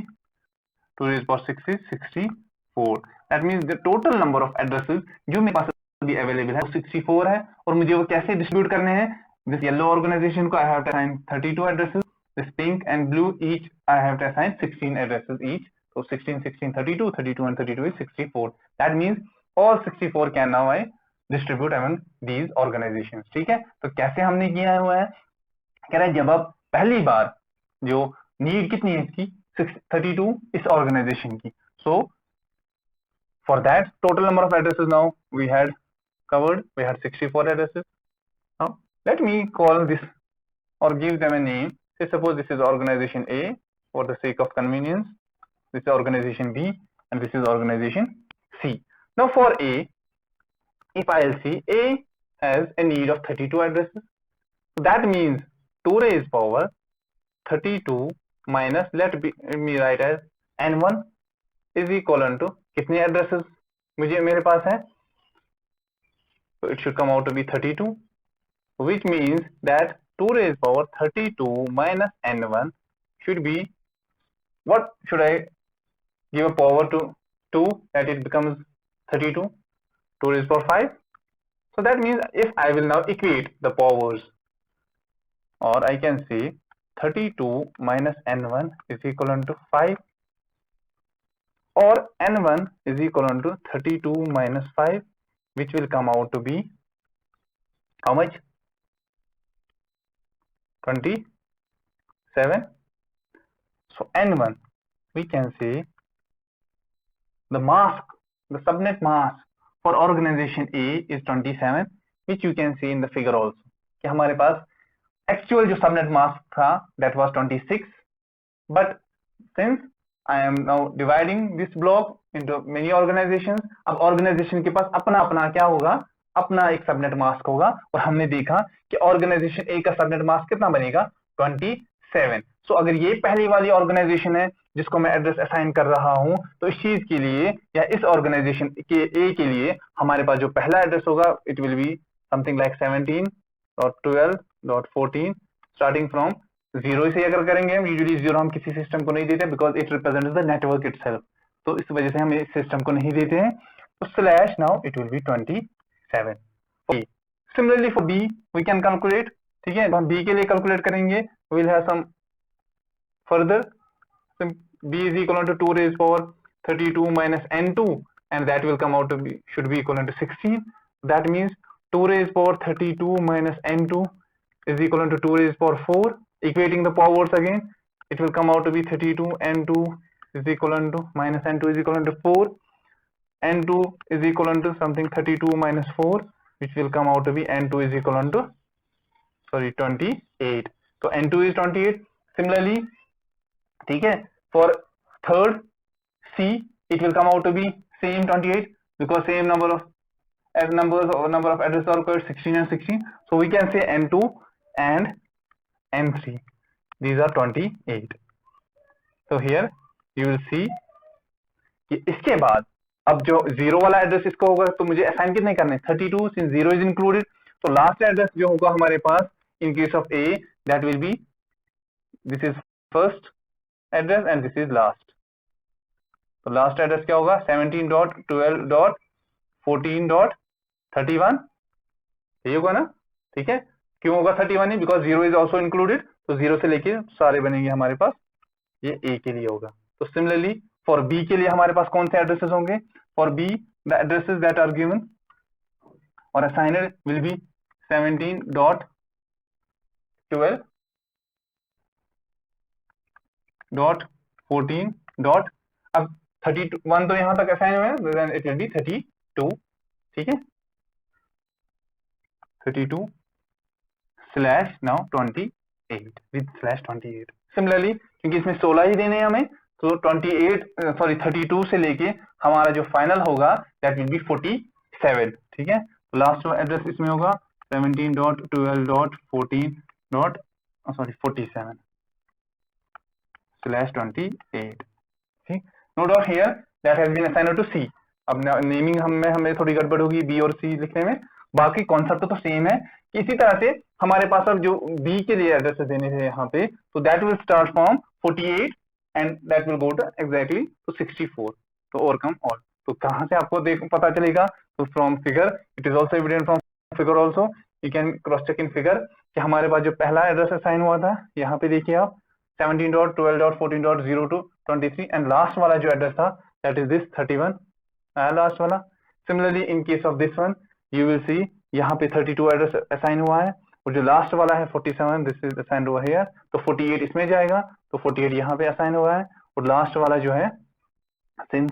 2 raised power 6 is 64। that means the total number of addresses जो मेरे पास अभी available है वो 64 है। और मुझे वो कैसे डिस्ट्रीब्यूट करने हैं? this yellow organization को I have to assign 32 addresses, this pink and blue each I have to assign 16 addresses each, so 16 16 32, 32 and 32 is 64। that means all 64 can now I distribute among these organizations, ठीक है। तो कैसे हमने किया हुआ है, कह रहा है जब आप पहली बार जो नीड कितनी है इसकी 32 इस ऑर्गेनाइजेशन की, so for that total number of addresses now we had covered, we had 64 addresses। now let me call this or give them a name, say suppose this is organization A for the sake of convenience, this is organization B and this is organization C। now for A, if I'll see A has a need of 32 addresses, that means 2 raised power 32 minus, let me write as n1 is equal to कितने addresses मुझे मेरे पास है, so it should come out to be 32, which means that 2 raised power 32 minus n1 should be, what should I give a power to 2 that it becomes 32? 2 raised power 5। so that means if I will now equate the powers, or I can say 32 minus n1 is equal to 5, or n1 is equivalent to 32 minus 5, which will come out to be how much? 27. So n1, we can say the mask, the subnet mask for organization A is 27, which you can see in the figure also. कि हमारे पास actual जो subnet mask था that was 26, but since I am now dividing this block into many organizations, अब organization के पास अपना अपना क्या होगा, अपना एक subnet mask होगा, और हमने देखा कि organization A का subnet mask कितना बनेगा 27. सो अगर ये पहली वाली ऑर्गेनाइजेशन है जिसको मैं एड्रेस असाइन कर रहा हूं, तो इस चीज के लिए या इस ऑर्गेनाइजेशन के ए के लिए हमारे पास जो पहला एड्रेस होगा it will be something like 17.12.14 starting from 0 से अगर करेंगे हम, यूजुअली 0 हम किसी सिस्टम को नहीं देते because it represents the network itself, तो इस वजह से हम इस सिस्टम को नहीं देते हैं. तो slash now it will be 27. Similarly for B we can calculate. ठीक है, हम बी के लिए कैलकुलेट करेंगे. We will have some further. B is equivalent to 2 raised power 32 minus n2, and that will come out to be should be equivalent to 16. That means 2 raised power 32 minus n2 is equivalent to 2 raised power 4. Equating the powers again, it will come out to be 32 n2 is equivalent to minus n2 is equivalent to 4. n2 is equivalent to something 32 minus 4, which will come out to be n2 is equivalent to 28. So n2 is 28. Similarly, ठीक है, for third C it will come out to be same 28 because same number of addresses are required 16 and 16. So we can say n2 and n3, these are 28. So here you will see कि इसके बाद अब जो 0 वाला address इसको होगा तो मुझे असाइन कितने करने, 32 since 0 is included. तो लास्ट एड्रेस जो होगा हमारे पास in case of A, that will be, this is first address and this is last. तो लास्ट एड्रेस क्या होगा 17.12.14.31, यही होगा ना. ठीक है, क्यों होगा 31 ही, बिकॉज 0 इज ऑल्सो इंक्लूडेड. तो 0 से लेके सारे बनेंगे हमारे पास, ये ए के लिए होगा. तो सिमिलरली फॉर बी के लिए हमारे पास कौन से एड्रेसेस होंगे, for B the addresses that are given और असाइनड विल बी 17.12.14. अब 31 तो यहां तक असाइन हुआ है, देन इट विल बी 32. ठीक है, 32 slash now 28 with slash 28. Similarly क्योंकि इसमें 16 ही देने हैं हमें, तो 32 से लेके हमारा जो फाइनल होगा दैट विल बी 47. ठीक है, लास्ट एड्रेस इसमें होगा 17.12.14.47 slash 28. ठीक, no doubt here that has been assigned to C. अब नेमिंग हमें थोड़ी गड़बड़ होगी बी और सी लिखने में, बाकी कॉन्सेप्ट तो सेम है. इसी तरह से हमारे पास अब जो बी के लिए एड्रेस देने थे यहाँ पे, तो that will start from 48 and that will go to exactly to 64. तो ओवरकम ऑल. तो कहाँ से आपको पता चलेगा, तो from figure. It is also evident from figure also. You can cross check in figure कि हमारे पास जो पहला एड्रेस असाइन हुआ था, यहाँ पे देखिए आप 17.12.14.0 एंड लास्ट वाला जो एड्रेस था दैट इज दिस 31 लास्ट वाला. Similarly in case of this one you will see यहाँ पे 32 एड्रेस असाइन हुआ है, और जो लास्ट वाला है 47 this is assigned over here. तो 48 इसमें जाएगा, तो 48 यहाँ पे असाइन हुआ है, और लास्ट वाला जो है सिंस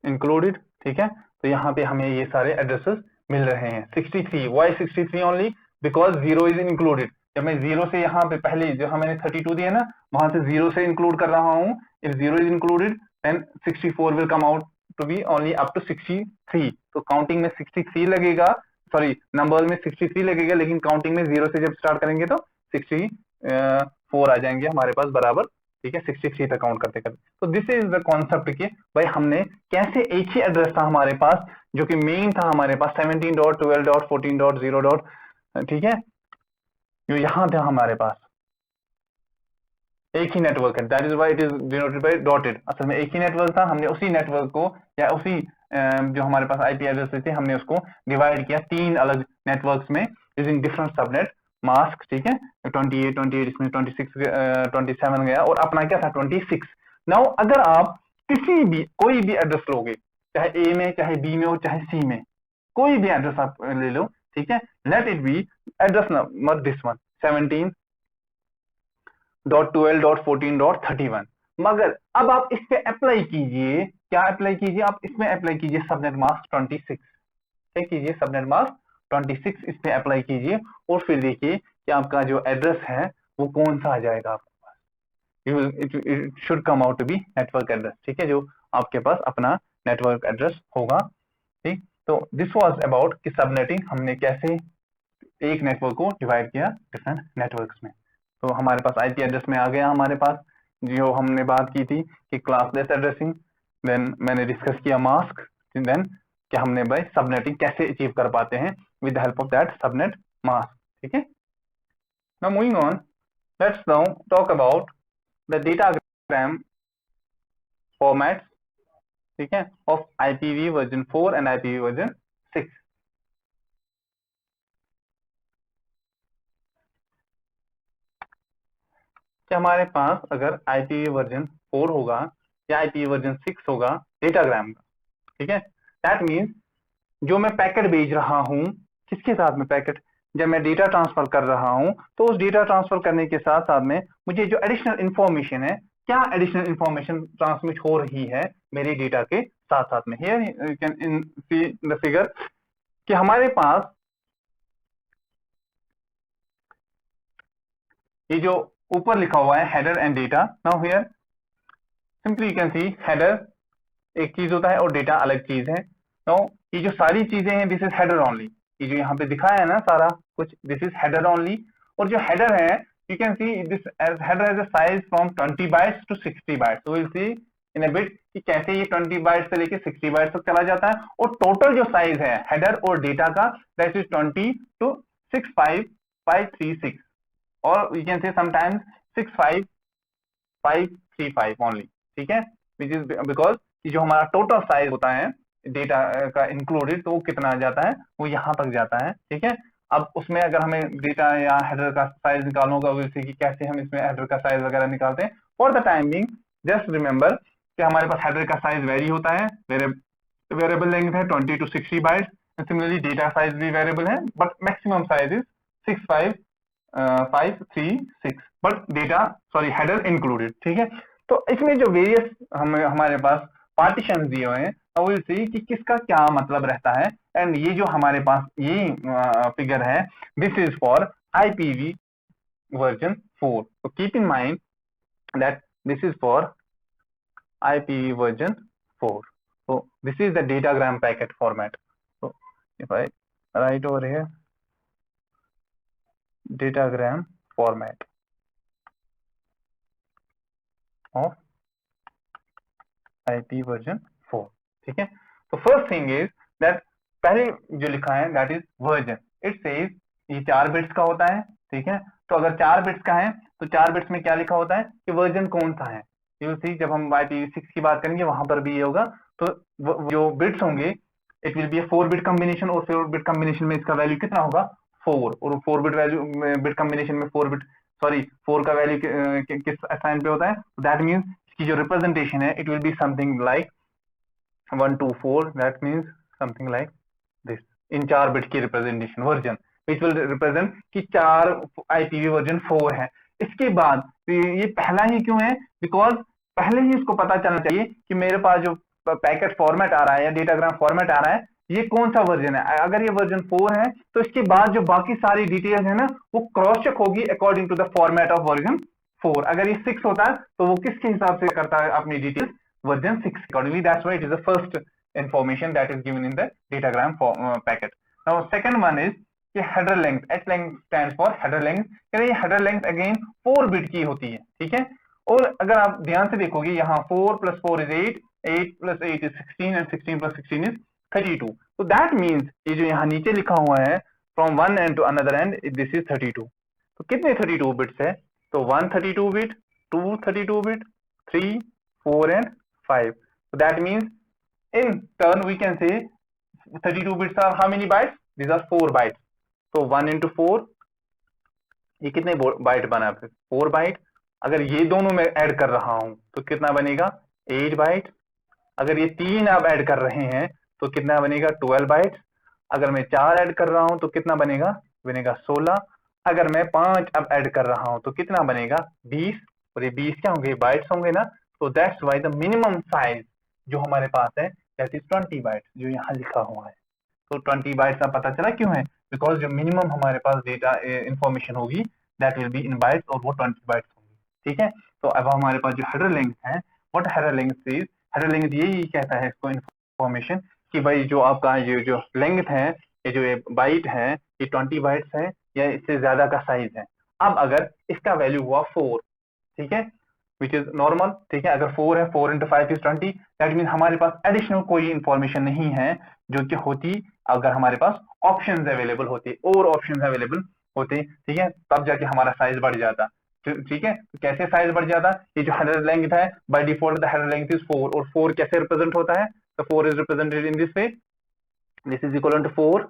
इंक्लूडेड. ठीक है, तो यहाँ पे हमें ये सारे एड्रेसेस मिल रहे हैं. 63, why 63 only, because 0 is included. जब मैं 0 से यहाँ पे पहले जो मैंने 32 दिया ना, वहां से 0 से इंक्लूड कर रहा हूँ. If 0 is included then 64 will come out to be only up to 63. तो काउंटिंग में 63 लगेगा, सॉरी नंबर में 63 लगेगा, लेकिन काउंटिंग में 0 से जब स्टार्ट करेंगे तो 64 आ जाएंगे हमारे पास बराबर. ठीक है, 63 तक काउंट करते करते. तो दिस इज द कॉन्सेप्ट कि भाई हमने कैसे एक ही एड्रेस था हमारे पास जो कि मेन था हमारे पास 17.12.14.0. ठीक है, जो यहाँ था हमारे पास एक ही नेटवर्क है, that is why it is denoted by dotted. असल में एक ही नेटवर्क था, हमने उसी नेटवर्क को या उसी जो हमारे पास आईपी एड्रेस थे हमने उसको डिवाइड किया 3 अलग नेटवर्क्स में यूजिंग डिफरेंट सबनेट मास्क. ठीक है, 28 इसमें 26 27 गया, और अपना क्या था 26. नाउ अगर आप किसी भी कोई भी एड्रेस लोगे, चाहे ए में, चाहे बी में और चाहे सी में, कोई भी एड्रेस आप ले लो, ठीक है, late it B address number this one 17.12.14.31। मगर अब आप इस पे अप्लाई कीजिए, क्या अप्लाई कीजिए, आप इसमें अप्लाई कीजिए सबनेट मास्क 26, क्या कीजिए, सबनेट मास्क 26 इस पे अप्लाई कीजिए, और फिर देखिए कि आपका जो एड्रेस है वो कौन सा आ जाएगा आपके पास। It should come out to be network address, ठीक है, जो आपके पास अपना नेटवर्क एड्रेस होगा, ठीक। तो दिस वाज अबाउट कि सबनेटिंग हमने कैसे एक नेटवर्क को डिवाइड किया डिफरेंट नेटवर्क्स में। तो हमारे पास आईपी एड्रेस में आ गया, हमारे पास जो हमने बात की थी कि क्लासलेस एड्रेसिंग, देन मैंने डिस्कस किया मास्क, देन कि हमने भाई सबनेटिंग कैसे अचीव कर पाते हैं with the help of that subnet mask, ठीक है। Now moving on, let's now talk about the datagram formats, ठीक है, of IPv version 4 and IPv version 6। कि हमारे पास अगर IPv वर्जन 4 होगा या IPv वर्जन 6 होगा डेटाग्राम का, ठीक है, दैट मीन्स जो मैं पैकेट भेज रहा हूं, किसके साथ में पैकेट, जब मैं डेटा ट्रांसफर कर रहा हूं तो उस डेटा ट्रांसफर करने के साथ साथ में मुझे जो एडिशनल इंफॉर्मेशन है, क्या एडिशनल इंफॉर्मेशन ट्रांसमिट हो रही है मेरे डेटा के साथ साथ में। Here you can see the figure कि हमारे पास ये जो ऊपर लिखा हुआ है header and data, now here simply you can C header एक चीज होता है और डेटा अलग चीज है। तो ये जो सारी चीजें हैं दिस इज हेडर ओनली, ये जो यहाँ पे दिखाया है ना सारा कुछ, दिस इज हेडर ओनली। और जो हेडर है you can see this header has a size from 20 bytes to 60 bytes. Will see in a bit कि कैसे ये 20 बाइट्स से लेके 60 बाइट्स तक चला जाता है। और टोटल जो साइज है हेडर और डेटा का दैट इज 20 to 65536, और यू कैन से समटाइम्स 65535 ओनली, ठीक है, विच इज बिकॉज कि जो हमारा टोटल साइज होता है डेटा का इंक्लूडेड, तो वो कितना आ जाता है, वो यहाँ तक जाता है, ठीक है। अब उसमें अगर हमें डेटा या हेडर का साइज निकालना होगा, वैसे कि कैसे हम इसमें हेडर का साइज वगैरह निकालते हैं, for the time being just remember कि हमारे पास हेडर का साइज वेरी होता है, वेरिएबल लेंथ है 20 to 60 bytes, similarly data size भी वेरिएबल है, but maximum size is 65536, but data sorry header included, ठीक है। तो इसमें जो वेरियस हमारे पास पार्टीशन दिए हुए हैं, विल सी कि किसका क्या मतलब रहता है। एंड ये जो हमारे पास ये फिगर है this is for IPv version 4। तो keep in mind that this is for IPv version 4। So this is the datagram packet format. So if I write over here datagram format of IP version 4, ठीक है। तो first thing is that पहले जो लिखा है that is version, it says ये 4 bits का होता है, ठीक है। तो अगर 4 बिट्स का है तो 4 बिट्स में क्या लिखा होता है कि वर्जन कौन सा है। यू विल सी जब हम IPv6 की बात करेंगे वहां पर भी ये होगा। तो जो बिट्स होंगे it will B A 4 bit combination, और 4 बिट कॉम्बिनेशन में इसका वैल्यू कितना होगा 4, और 4 बिट वैल्यू बिट कॉम्बिनेशन में 4 बिट सॉरी 4 का वैल्यू किस साइन पे होता है, दैट मीन्स की जो रिप्रेजेंटेशन है it will be something like 124, that means something like this, in 4 bit की representation version which will represent कि 4 IPv वर्जन 4 है। इसके बाद ये पहला ही क्यों है, बिकॉज पहले ही इसको पता चलना चाहिए कि मेरे पास जो पैकेट फॉर्मेट आ रहा है या डेटाग्राम फॉर्मेट आ रहा है ये कौन सा वर्जन है। अगर ये वर्जन 4 है तो इसके बाद जो बाकी सारी डिटेल्स है ना वो क्रॉस चेक होगी according to the format of version 4। अगर ये 6 होता है तो वो किसके हिसाब से करता है अपनी details version 6 accordingly, that's why it is the first information that is given in the datagram packet. Now second one is कि header length, h length stands for header length, ये header length again 4 बिट की होती है, ठीक है। और अगर आप ध्यान से देखोगे यहाँ 4 + 4 is 8, 8 + 8 is 16 and 16 + 16 is 32। तो that means ये जो यहाँ नीचे लिखा हुआ है from one end to another end this is 32। तो कितने 32 बिट्स है, तो 1 32 bit, 2 32 bit, 3 4 and 5। So that means in turn we can say 32 bits are how many bytes, these are 4 bytes। so 1 into 4 ये कितने बाइट बना, फिर 4 bite. अगर ये दोनों में ऐड कर रहा हूं तो कितना बनेगा, 8 बाइट। अगर ये 3 आप ऐड कर रहे हैं तो कितना बनेगा 12 बाइट्स। अगर मैं 4 ऐड कर रहा हूं तो कितना बनेगा 16। अगर मैं 5 अब ऐड कर रहा हूं तो कितना बनेगा 20। और ये 20 क्या होंगे बाइट्स होंगे ना। तो that's why the minimum size जो हमारे पास है दैट इज 20 बाइट्स जो यहाँ लिखा हुआ है। तो 20 बाइट्स का पता चला क्यों है, बिकॉज जो मिनिमम हमारे पास डेटा इंफॉर्मेशन होगी that will be in bytes और वो 20 बाइट्स होंगी। ठीक है, तो अब हमारे पास जो हेडर लेंथ है what header length is, header length यही कहता है इसको इंफॉर्मेशन कि भाई जो आपका ये जो लेंथ है ये जो ये बाइट है ये 20 बाइट्स है या इससे ज्यादा का साइज है। अब अगर इसका वैल्यू हुआ 4, ठीक है, विच इज नॉर्मल। ठीक है, अगर 4 है 4 इंटू 5 इज 20, दैट मीन हमारे पास एडिशनल कोई इंफॉर्मेशन नहीं है जो कि होती अगर हमारे पास ऑप्शंस अवेलेबल होते और ऑप्शंस अवेलेबल होते। ठीक है, तब जाके हमारा साइज बढ़ जाता। ठीक है, तो कैसे साइज बढ़ जाता, ये जो हेडर लेंथ है by default the header length is 4 और 4 कैसे रिप्रेजेंट होता है, तो 4 is represented in this way, this is equal to 4।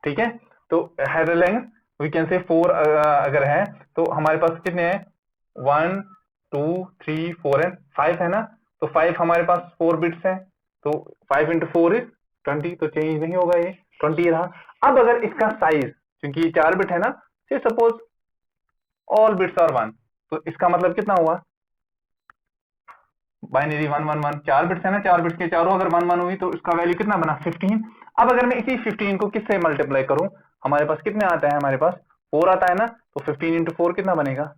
ठीक है, तो हेडर लेंथ वी कैन से 4 अगर है तो हमारे पास कितने हैं 1 2 3 4 एंड 5 है ना। तो 5 हमारे पास 4 बिट्स है तो 5 इंटू 4 इज 20, तो चेंज नहीं होगा, ये 20 रहा। अब अगर इसका साइज क्योंकि ये 4 बिट है ना, से सपोज ऑल बिट्स आर 1, तो इसका मतलब कितना हुआ बाइनरी 1 1 1, 4 बिट्स है ना, 4 बिट्स के चारों अगर 1 1 हुई तो इसका वैल्यू कितना बना 15। अब अगर मैं इसी 15 को किससे मल्टीप्लाई करूं, हमारे पास कितने आता है, हमारे पास 4 आता है ना, तो 15 इंटू 4 कितना बनेगा,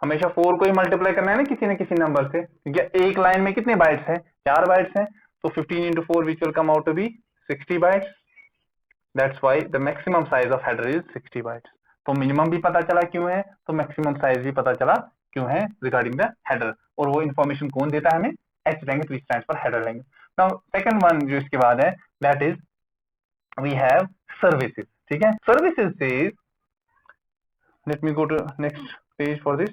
हमेशा 4 को ही मल्टीप्लाई करना है ना किसी न किसी नंबर से, क्योंकि एक लाइन में कितने बाइट्स है 4 बाइट्स है। तो 15 into 4 which will come out to be 60 bytes, that's why the maximum size of header is 60 bytes. तो मिनिमम भी पता चला क्यों है, तो मैक्सिमम साइज भी पता चला क्यों है रिगार्डिंग द हेडर। और वो इन्फॉर्मेशन कौन देता है हमें, H length which stands for header length. Now second one जो इसके बाद है that is we have services. ठीक है, services says, let me go to next page for this.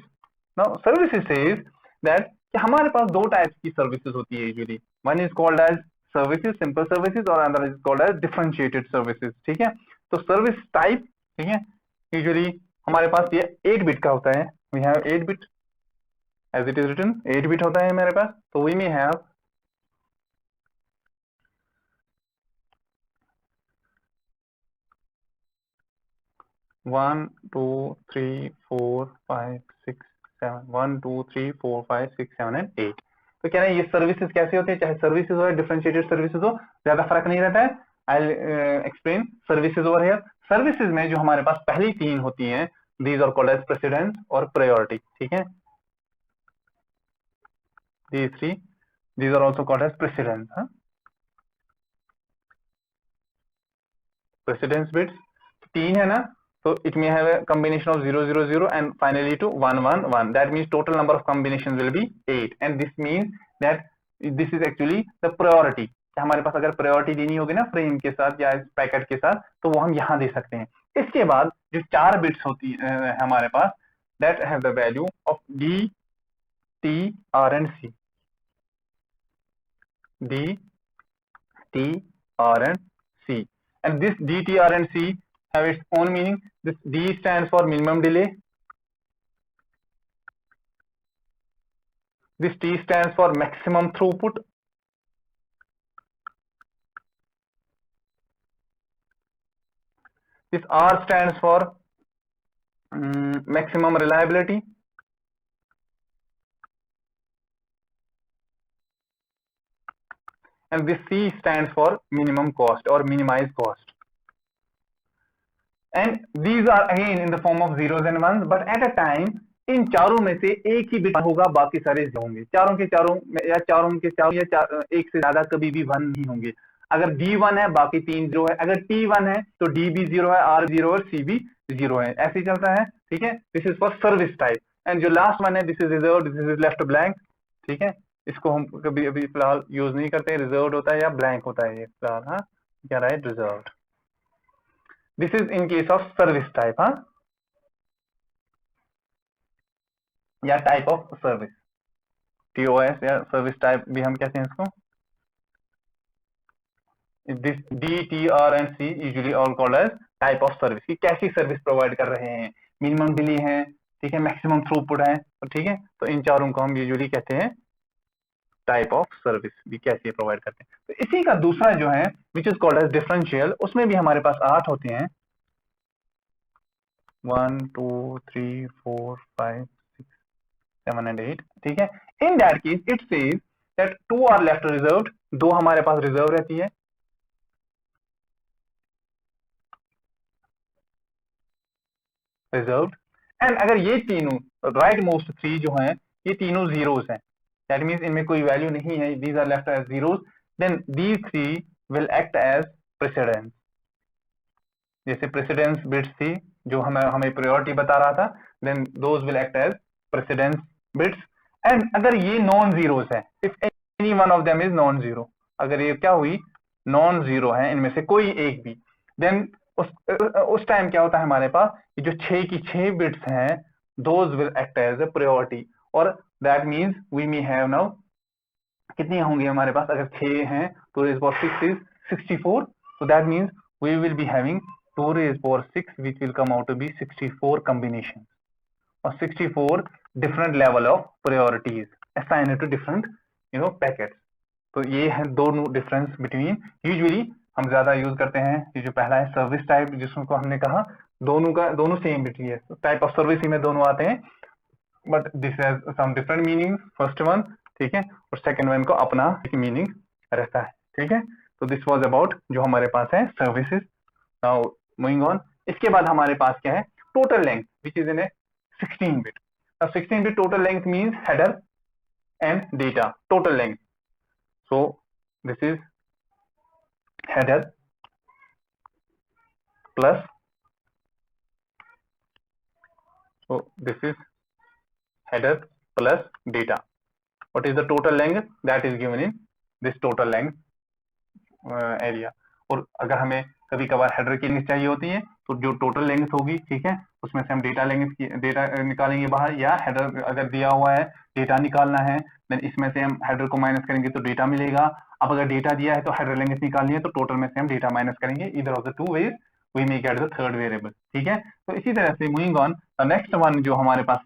Now services says that हमारे पास दो टाइप्स की सर्विसेज होती है usually, one is called as services simple services और other is called as differentiated services. ठीक है, तो सर्विस टाइप, ठीक है, यूजुअली हमारे पास ये 8 बिट का होता है, we have 8 bit as it is written, 8 bit होता है हमारे पास। तो वी मे हैव 1 2 3 4 5 6 7, 1 2 3 4 5 6 7 एंड 8। तो क्या है ये सर्विसेज कैसे होते हैं, चाहे सर्विसेज हो या डिफरेंशिएटेड सर्विसेज हो, ज्यादा फर्क नहीं रहता है। I explain services over here. Services में जो हमारे पास पहली 3 होती हैं these are called as precedence और प्रायोरिटी। ठीक है, these three, these are also called as precedence, huh? Precedence bits 3 है ना, so it may have a combination of 0 0 0 and finally to 1 1 1, that means total number of combinations will be 8 and this means that this is actually the priority। हमारे पास अगर priority देनी होगी ना frame के साथ या पैकेट के साथ तो वो हम यहाँ दे सकते हैं। इसके बाद जो 4 बिट्स होती है हमारे पास that have the value of D T R and C, D T R and C, and this D T R and C have its own meaning. This D stands for minimum delay, this T stands for maximum throughput, this R stands for maximum reliability, and this C stands for minimum cost or minimize cost, and these are again in the form of zeros and ones, but at a time इन चारों में से एक ही bit होगा, बाकी सारे zero होंगे। चारों के चारों या चारों के चारों या एक से ज्यादा कभी भी 1 नहीं होंगे। अगर D1 है बाकी 3 जीरो है, अगर T1 है तो D भी 0 है, R 0 है, C भी 0 है, ऐसे ही चलता है। ठीक है, this is for service type. And जो लास्ट वन है this is reserve, this is left blank. ठीक है, इसको हम कभी अभी फिलहाल यूज नहीं करते, रिजर्व होता है या ब्लैंक होता है ये फिलहाल। हाँ, क्या रहा है reserve. This is in case of service type, हाँ, या टाइप ऑफ सर्विस, TOS या सर्विस टाइप भी हम कहते हैं इसको। This D T R and C usually all called as type of service, की कैसी सर्विस प्रोवाइड कर रहे हैं, मिनिमम डिले है, ठीक है, मैक्सिमम थ्रूपुट है, ठीक है, तो इन चारों को हम यूजुअली कहते हैं टाइप ऑफ सर्विस भी कैसे प्रोवाइड करते हैं। तो इसी का दूसरा जो है which is called as differential, उसमें भी हमारे पास 8 होते हैं, 1 2 3 4 5 6 7 एंड 8, ठीक है। In that case it says that 2 are left reserved, 2 हमारे पास रिजर्व रहती है, रिजर्व्ड। एंड अगर ये तीनों राइट मोस्ट 3 जो हैं ये तीनों जीरोस हैं, दैट मींस इनमें कोई वैल्यू नहीं है, these are left as zeros, then these 3 will act as precedence. जैसे प्रेसिडेंस बिट्स थी जो हमें प्रायोरिटी बता रहा था, then those will act as precedence bits. And अगर ये नॉन जीरोस है, if any one of them is non zero, अगर ये क्या हुई नॉन जीरो है इनमें से कोई एक भी, देन उस टाइम क्या होता है हमारे पास, ये जो 6 की 6 बिट्स हैं those will act as a priority, और that means we may have now कितनी होंगी हमारे पास, अगर 6 हैं तो raise power 6 is 64, so that means we will be having 2 raised power 6 which will come out to be 64 combinations or 64 different level of priorities assigned to different packets। तो ये है दोनों डिफरेंस बिटवीन, यूजुअली हम ज्यादा use करते हैं ये जो पहला है सर्विस टाइप, जिसको हमने कहा दोनों सेम बिटवी है, टाइप ऑफ सर्विस ही में दोनों आते हैं, but this has some different meaning first one, ठीक है, और सेकंड वन को अपना एक मीनिंग रहता है, ठीक है। तो दिस वाज अबाउट जो हमारे पास है सर्विसेज। नाउ मूविंग ऑन, इसके बाद हमारे पास क्या है total length which is in A 16 bit. अब 16 bit total length means header and data total length, so this is header plus, so this is header plus data, what is the total length that is given in this total length area। और अगर हमें कभी कभार header की length चाहिए होती है तो जो टोटल लेंथ होगी, ठीक है, उसमें से हम डेटा लेंगे, डेटा निकालेंगे बाहर, या हेडर अगर दिया हुआ है डेटा निकालना है देन इसमें से हम हेडर को माइनस करेंगे तो डेटा मिलेगा। अब अगर डेटा दिया है तो हेडर लेंथ निकालनी है तो टोटल में से हम डेटा माइनस करेंगे, either of the 2 ways we may get the third variable, ठीक है। तो इसी तरह से moving on, the next one जो हमारे पास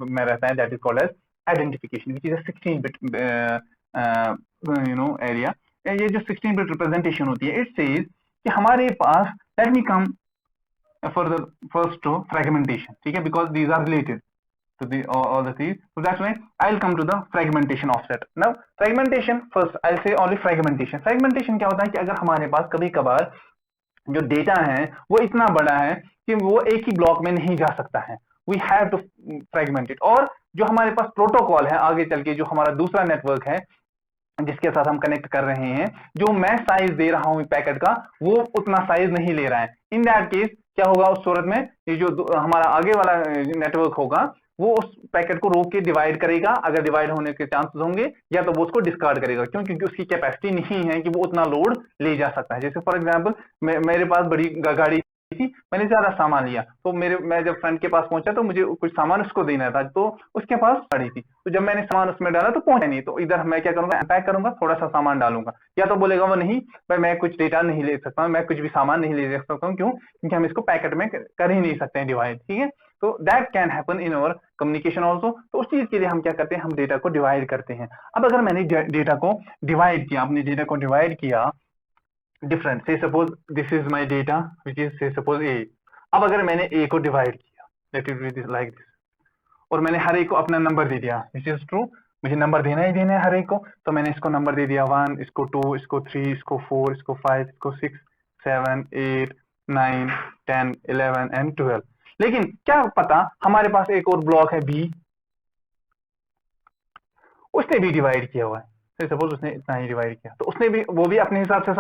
में रहता है that is called as identification which is a 16 bit area. ये जो 16 बिट रिप्रेजेंटेशन होती है, इट सेज कि हमारे पास, let me come for the first to fragmentation, ठीक है, because these are related to the all the things, so that's why I'll come to the fragmentation offset। now fragmentation first I'll say only fragmentation क्या होता है कि अगर हमारे पास कभी कभार जो डेटा है वो इतना बड़ा है कि वो एक ही ब्लॉक में नहीं जा सकता है, we have to fragment it। और जो हमारे पास प्रोटोकॉल है आगे चल के जो हमारा दूसरा नेटवर्क है जिसके साथ हम कनेक्ट कर रहे हैं, जो मैं साइज दे रहा हूं पैकेट का वो उतना साइज नहीं ले रहा है, इन दैट केस क्या होगा उस सूरत में, ये जो हमारा आगे वाला नेटवर्क होगा वो उस पैकेट को रोक के डिवाइड करेगा, अगर डिवाइड होने के चांसेस होंगे, या तो वो उसको डिस्कार्ड करेगा, क्यों, क्योंकि उसकी कैपेसिटी नहीं है कि वो उतना लोड ले जा सकता है। जैसे फॉर एग्जांपल मेरे पास बड़ी गाड़ी थी, मैंने ज्यादा सामान लिया, तो मैं जब फ्रेंड के पास पहुंचा तो मुझे कुछ सामान उसको देना था, तो उसके पास गाड़ी थी, तो जब मैंने सामान उसमें डाला तो पहुंचा नहीं, तो इधर मैं क्या करूंगा, पैक करूंगा, थोड़ा सा सामान डालूंगा, या तो बोलेगा वो नहीं भाई मैं कुछ डेटा नहीं ले सकता हूँ, मैं कुछ भी सामान नहीं ले सकता हूँ, क्यों, क्योंकि हम इसको पैकेट में कर ही नहीं सकते हैं डिवाइड, ठीक है। तो that can happen in our communication also. तो उस चीज के लिए हम क्या करते हैं, हम डेटा को डिवाइड करते हैं। अब अगर मैंने डेटा को डिवाइड किया, अपने डेटा को डिवाइड किया डिफरेंट, से suppose this is my data which is से सपोज ए, अब अगर मैंने ए को डिवाइड किया, late it be like this, और मैंने हर एक को अपना नंबर दे दिया, व्हिच इज ट्रू, मुझे नंबर देना ही देना है हर एक को, तो मैंने इसको नंबर दे दिया 1, इसको 2, इसको 3, इसको 4, इसको 5, इसको 6, 7, 8, 9, 10, 11 एंड 12। लेकिन क्या पता हमारे पास एक और ब्लॉक है बी, उसने भी डिवाइड किया हुआ है, सपोज उसने इतना ही डिवाइड किया, तो उसने भी वो भी अपने हिसाब से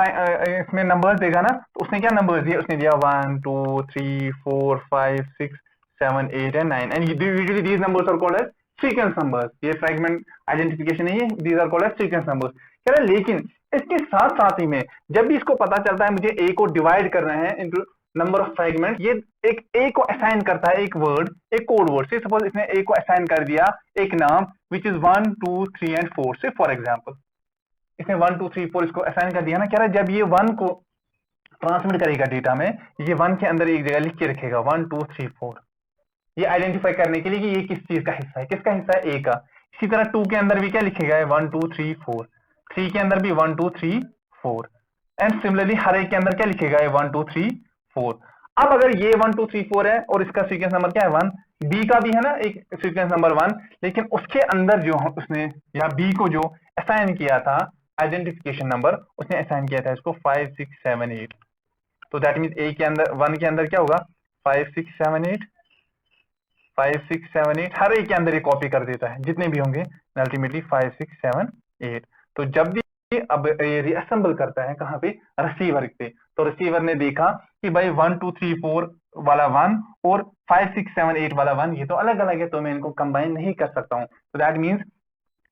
इसमें नंबर्स देगा ना, तो उसने क्या नंबर्स दिए, उसने दिया 1 2 3 4 5 6 7 8 and 9, and usually these numbers are called as sequence numbers. ये फ्रैगमेंट आइडेंटिफिकेशन नहीं है, these are called as sequence numbers. कह रहा है लेकिन इसके साथ साथ ही में जब भी इसको पता चलता है मुझे ए को डिवाइड करना है इनटू नंबर ऑफ फ्रैगमेंट, ये एक ए को असाइन करता है एक वर्ड, एक कोड वर्ड से, सपोज इसने ए को असाइन कर दिया एक नाम विच इज 1 2 3 एंड 4 से, फॉर एग्जाम्पल इसने 1 2 3 4 इसको असाइन कर दिया ना, कह रहा है जब ये 1 को ट्रांसमिट करेगा डेटा में, ये 1 के अंदर एक जगह लिख के रखेगा 1 2 3 4, ये आइडेंटिफाई करने के लिए कि ये किस चीज का हिस्सा है, किसका हिस्सा है, ए का। इसी तरह 2 के अंदर भी क्या लिखेगा, 1 2 3 4, 3 के अंदर भी 1 2 3 4, एंड सिमिलरली हर एक के अंदर क्या लिखेगा, 1 2 3 4। अब अगर ये 1 2 3 4 है और इसका सीक्वेंस नंबर क्या है 1, बी का भी है ना एक सीक्वेंस नंबर 1, लेकिन उसके अंदर जो उसने या बी को जो असाइन किया था आइडेंटिफिकेशन नंबर, उसने असाइन किया था इसको 5 6 7 8। तो दैट मीन ए के अंदर 1 के अंदर क्या होगा 5 6 7 8, 5 6 7 8, हर एक के अंदर ये कॉपी कर देता है जितने भी होंगे, अल्टीमेटली 5 6 7 8। तो जब भी अब ये रीअसेंबल करता है कहाँ पे, रिसीवर पे, तो रिसीवर ने देखा कि भाई 1 2 3 4 वाला 1 और 5 6 7 8 वाला 1 ये तो अलग अलग है, तो मैं इनको कंबाइन नहीं कर सकता हूँ। तो दैट मीन्स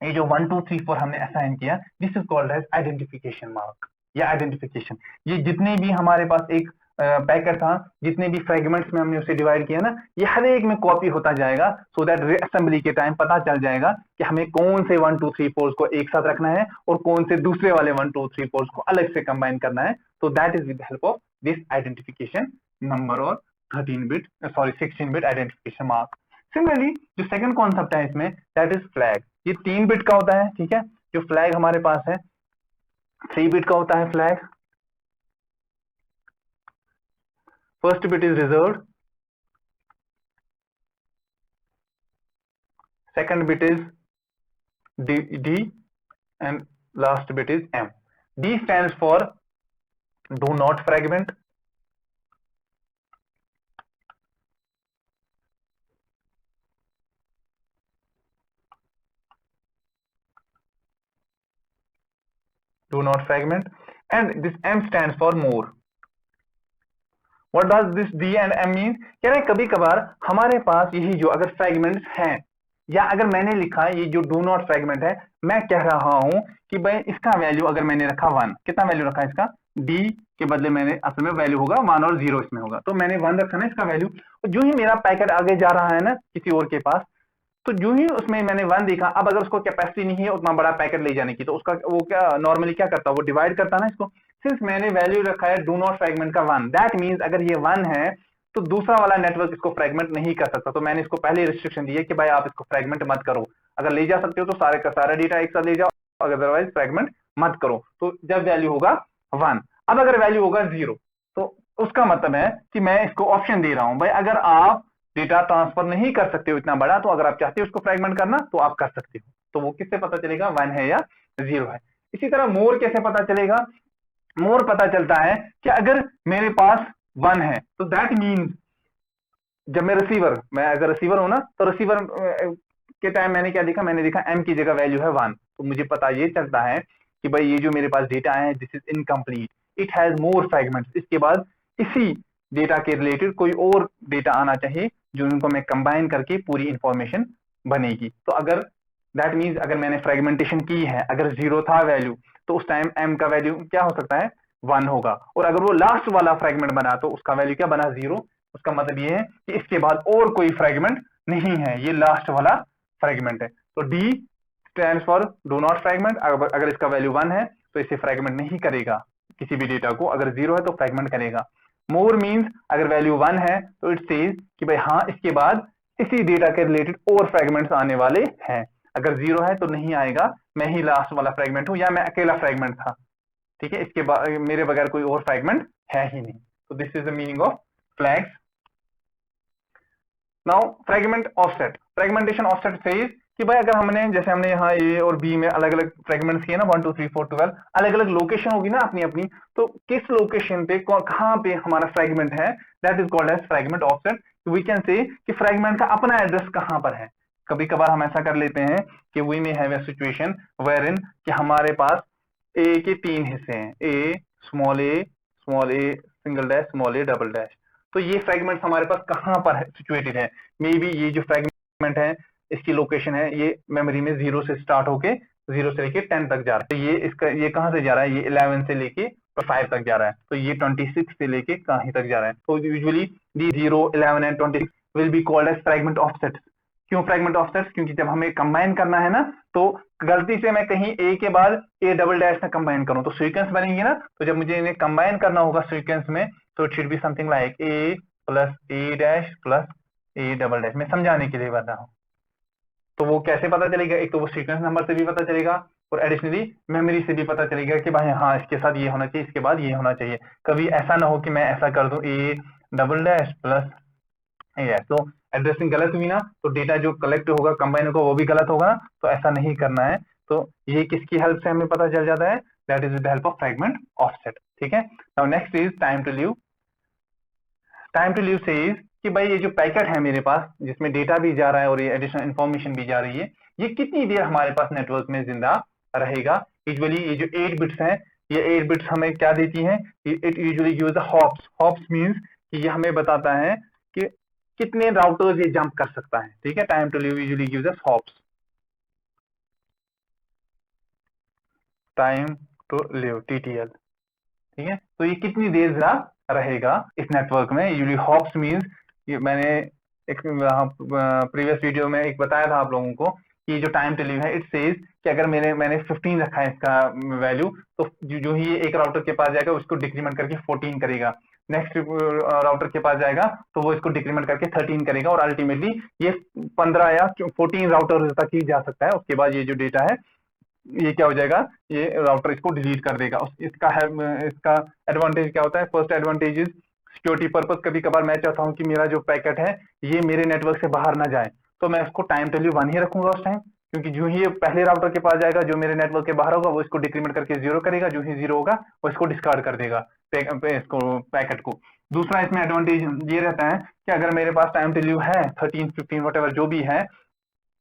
ये जो 1 2 3 4 हमने असाइन किया, this is called as identification mark या आइडेंटिफिकेशन। ये जितने भी हमारे पास एक पैकेट था, जितने भी फ्रेगमेंट्स में हमने उसे डिवाइड किया ना, ये हर एक में कॉपी होता जाएगा, सो दैट रीअसेंबली के टाइम पता चल जाएगा कि हमें कौन से 1 2 3 4 को एक साथ रखना है और कौन से दूसरे वाले 1 2 3 4 को अलग से कंबाइन करना है। तो that is with help of this identification number और 16 बिट आइडेंटिफिकेशन मार्क। सिमिलरली जो सेकंड कॉन्सेप्ट है इसमें, दैट इज फ्लैग। ये 3 बिट का होता है, ठीक है। जो फ्लैग हमारे पास है 3 बिट का होता है flag. First bit is reserved, second bit is D and last bit is M. D stands for do not fragment. Do not fragment. And this M stands for more. What does this D and M mean? कह रहे कभी कभार हमारे पास यही जो अगर fragments हैं, या अगर मैंने लिखा ये जो डू नॉट फ्रेगमेंट है, मैं कह रहा हूं कि भाई इसका वैल्यू अगर मैंने रखा 1, कितना वैल्यू रखा इसका, डी के बदले मैंने असल में वैल्यू होगा 1 और 0 इसमें होगा, तो मैंने 1 रखा ना इसका वैल्यू। तो जो ही मेरा पैकेट आगे जा रहा है ना किसी और के पास, तो जो ही उसमें मैंने 1 देखा, अब अगर उसको कैपेसिटी नहीं है उतना बड़ा पैकेट ले जाने की, तो उसका वो क्या नॉर्मली क्या करता है, वो डिवाइड करता ना इसको। सिंस मैंने वैल्यू रखा है डू नॉट फ्रेगमेंट का 1, दैट मीन्स अगर ये 1 है तो दूसरा वाला नेटवर्क इसको फ्रेगमेंट नहीं कर सकता। तो मैंने इसको पहले रिस्ट्रिक्शन दी है कि भाई आप इसको फ्रेगमेंट मत करो, अगर ले जा सकते हो तो सारे का सारा डेटा एक साथ ले जाओ, अदरवाइज फ्रेगमेंट मत करो। तो जब वैल्यू होगा 1, अब अगर वैल्यू होगा 0, तो उसका मतलब है कि मैं इसको ऑप्शन दे रहा हूं, भाई अगर आप डेटा ट्रांसफर नहीं कर सकते हो इतना बड़ा, तो अगर आप चाहते हो उसको फ्रेगमेंट करना तो आप कर सकते हो। तो वो किससे पता चलेगा 1 है या 0 है। इसी तरह मोर कैसे पता चलेगा, मोर पता चलता है कि अगर मेरे पास 1 है तो दैट मीन्स जब मैं एज अ रिसीवर हूं ना, तो रिसीवर के टाइम मैंने क्या देखा, मैंने देखा m की जगह वैल्यू है 1, तो मुझे पता ये चलता है कि भाई ये जो मेरे पास डेटा है this is incomplete, it has more fragments. इसके बाद इसी डेटा के रिलेटेड कोई और डेटा आना चाहिए जो इनको मैं कंबाइन करके पूरी इंफॉर्मेशन बनेगी। तो अगर दैट मीन्स अगर मैंने फ्रेगमेंटेशन की है, अगर 0 था वैल्यू, तो उस टाइम m का वैल्यू क्या हो सकता है 1 होगा, और अगर वो लास्ट वाला फ्रेगमेंट बना तो उसका वैल्यू क्या बना 0। उसका मतलब ये है कि इसके बाद और कोई फ्रेगमेंट नहीं है, ये लास्ट वाला फ्रेगमेंट है। तो D stands for do not fragment. अगर इसका वैल्यू 1 है तो इसे फ्रेगमेंट नहीं करेगा किसी भी डेटा को, अगर 0 है तो फ्रेगमेंट करेगा। मोर मीन्स अगर वैल्यू 1 है तो इट सेज कि भाई हाँ इसके बाद इसी डेटा के रिलेटेड और फ्रेगमेंट्स आने वाले हैं, अगर 0 है तो नहीं आएगा, मैं ही लास्ट वाला फ्रेगमेंट हूं या मैं अकेला फ्रेगमेंट था, ठीक है, इसके बाद मेरे बगैर कोई और फ्रेगमेंट है ही नहीं। तो this is the meaning of flags. Now fragment offset, fragmentation offset says कि भाई अगर हमने जैसे हमने यहाँ ए और बी में अलग अलग फ्रेगमेंट्स किए ना 1 2 3 4 12, अलग अलग लोकेशन होगी ना अपनी अपनी, तो किस लोकेशन पे कहाँ पे हमारा फ्रेगमेंट है, that is called as fragment offset. We can say कि फ्रेगमेंट का अपना एड्रेस कहाँ पर है। कभी कभार हम ऐसा कर लेते हैं कि we may have a situation where in कि हमारे पास ए के 3 हिस्से हैं, a small a single dash small a double dash, तो ये फ्रेगमेंट्स हमारे पास कहाँ पर है सिचुएटेड है। मे बी ये जो फ्रेगमेंट है इसकी लोकेशन है, ये मेमोरी में 0 से स्टार्ट होके 0 से लेके 10 तक जा रहा है, तो ये कहाँ से जा रहा है, ये 11 से लेके 5 तक जा रहा है, तो ये 26 से लेके कहीं तक जा रहा है। तो usually the 0 11 and 26 will be called as fragment offsets. क्यों फ्रेगमेंट ऑफसेट्स, क्योंकि जब हमें कंबाइन करना है ना, तो गलती से मैं कहीं ए के बाद ए डबल डैश में कंबाइन करूं तो सीक्वेंस बनेंगे ना, तो जब मुझे इन्हें कंबाइन करना होगा सीक्वेंस में, तो it should B something like a plus A dash plus A double dash. मैं समझाने के लिए बता रहा हूं, तो वो कैसे पता चलेगा? एक तो वो सीक्वेंस नंबर से भी पता चलेगा और एडिशनली मेमोरी से भी पता चलेगा कि भाई हाँ इसके साथ ये होना चाहिए, इसके बाद ये होना चाहिए। कभी ऐसा ना हो कि मैं ऐसा कर दूं ए डबल डैश प्लस ए, तो एड्रेसिंग गलत हुई ना, तो डेटा जो कलेक्ट होगा कंबाइन होगा वो भी गलत होगा, तो ऐसा नहीं करना है। तो ये किसकी हेल्प से हमें पता चल जाता है? That is with the help of fragment offset. ठीक है, now next is time to live. Time to live say कि भाई ये जो पैकेट है मेरे पास जिसमें डेटा भी जा रहा है और ये एडिशनल इंफॉर्मेशन भी जा रही है, ये कितनी देर हमारे पास नेटवर्क में जिंदा रहेगा? यूजुअली ये जो 8 बिट्स हैं, ये 8 बिट्स हमें क्या देती हैं? It usually gives the hops. Hops means कि ये हमें बताता है कि कितने राउटर्स ये जंप कर सकता है। ठीक है, time to live usually gives us hops. Time to live TTL. ठीक है, तो ये कितनी देर जिंदा रहेगा इस नेटवर्क में? यूजुअली हॉप्स मींस, ये मैंने एक प्रीवियस वीडियो में एक बताया था आप लोगों को कि जो टाइम टू लीव है इट सेज कि अगर मैंने 15 रखा है इसका वैल्यू, तो जो ही एक राउटर के पास जाएगा उसको डिक्रीमेंट करके 14 करेगा, नेक्स्ट राउटर के पास जाएगा तो वो इसको डिक्रीमेंट करके 13 करेगा, और अल्टीमेटली ये 15 या 14 राउटर तक ही जा सकता है। उसके बाद ये जो डेटा है ये क्या हो जाएगा? ये राउटर इसको डिलीट कर देगा। इसका एडवांटेज क्या होता है? First advantage is security purpose. कभी कभार मैं चाहता हूं कि मेरा जो पैकेट है ये मेरे नेटवर्क से बाहर ना जाए, तो मैं इसको टाइम टू लीव 1 ही रखूंगा उस टाइम, क्योंकि जो ही ये पहले राउटर के पास जाएगा जो मेरे नेटवर्क के बाहर होगा वो इसको डिक्रीमेंट करके 0 करेगा, जो ही 0 होगा वो इसको डिस्कार्ड कर देगा इसको पैकेट को। दूसरा इसमें एडवांटेज ये रहता है कि अगर मेरे पास टाइम टू लीव है 13 15 वट जो भी है,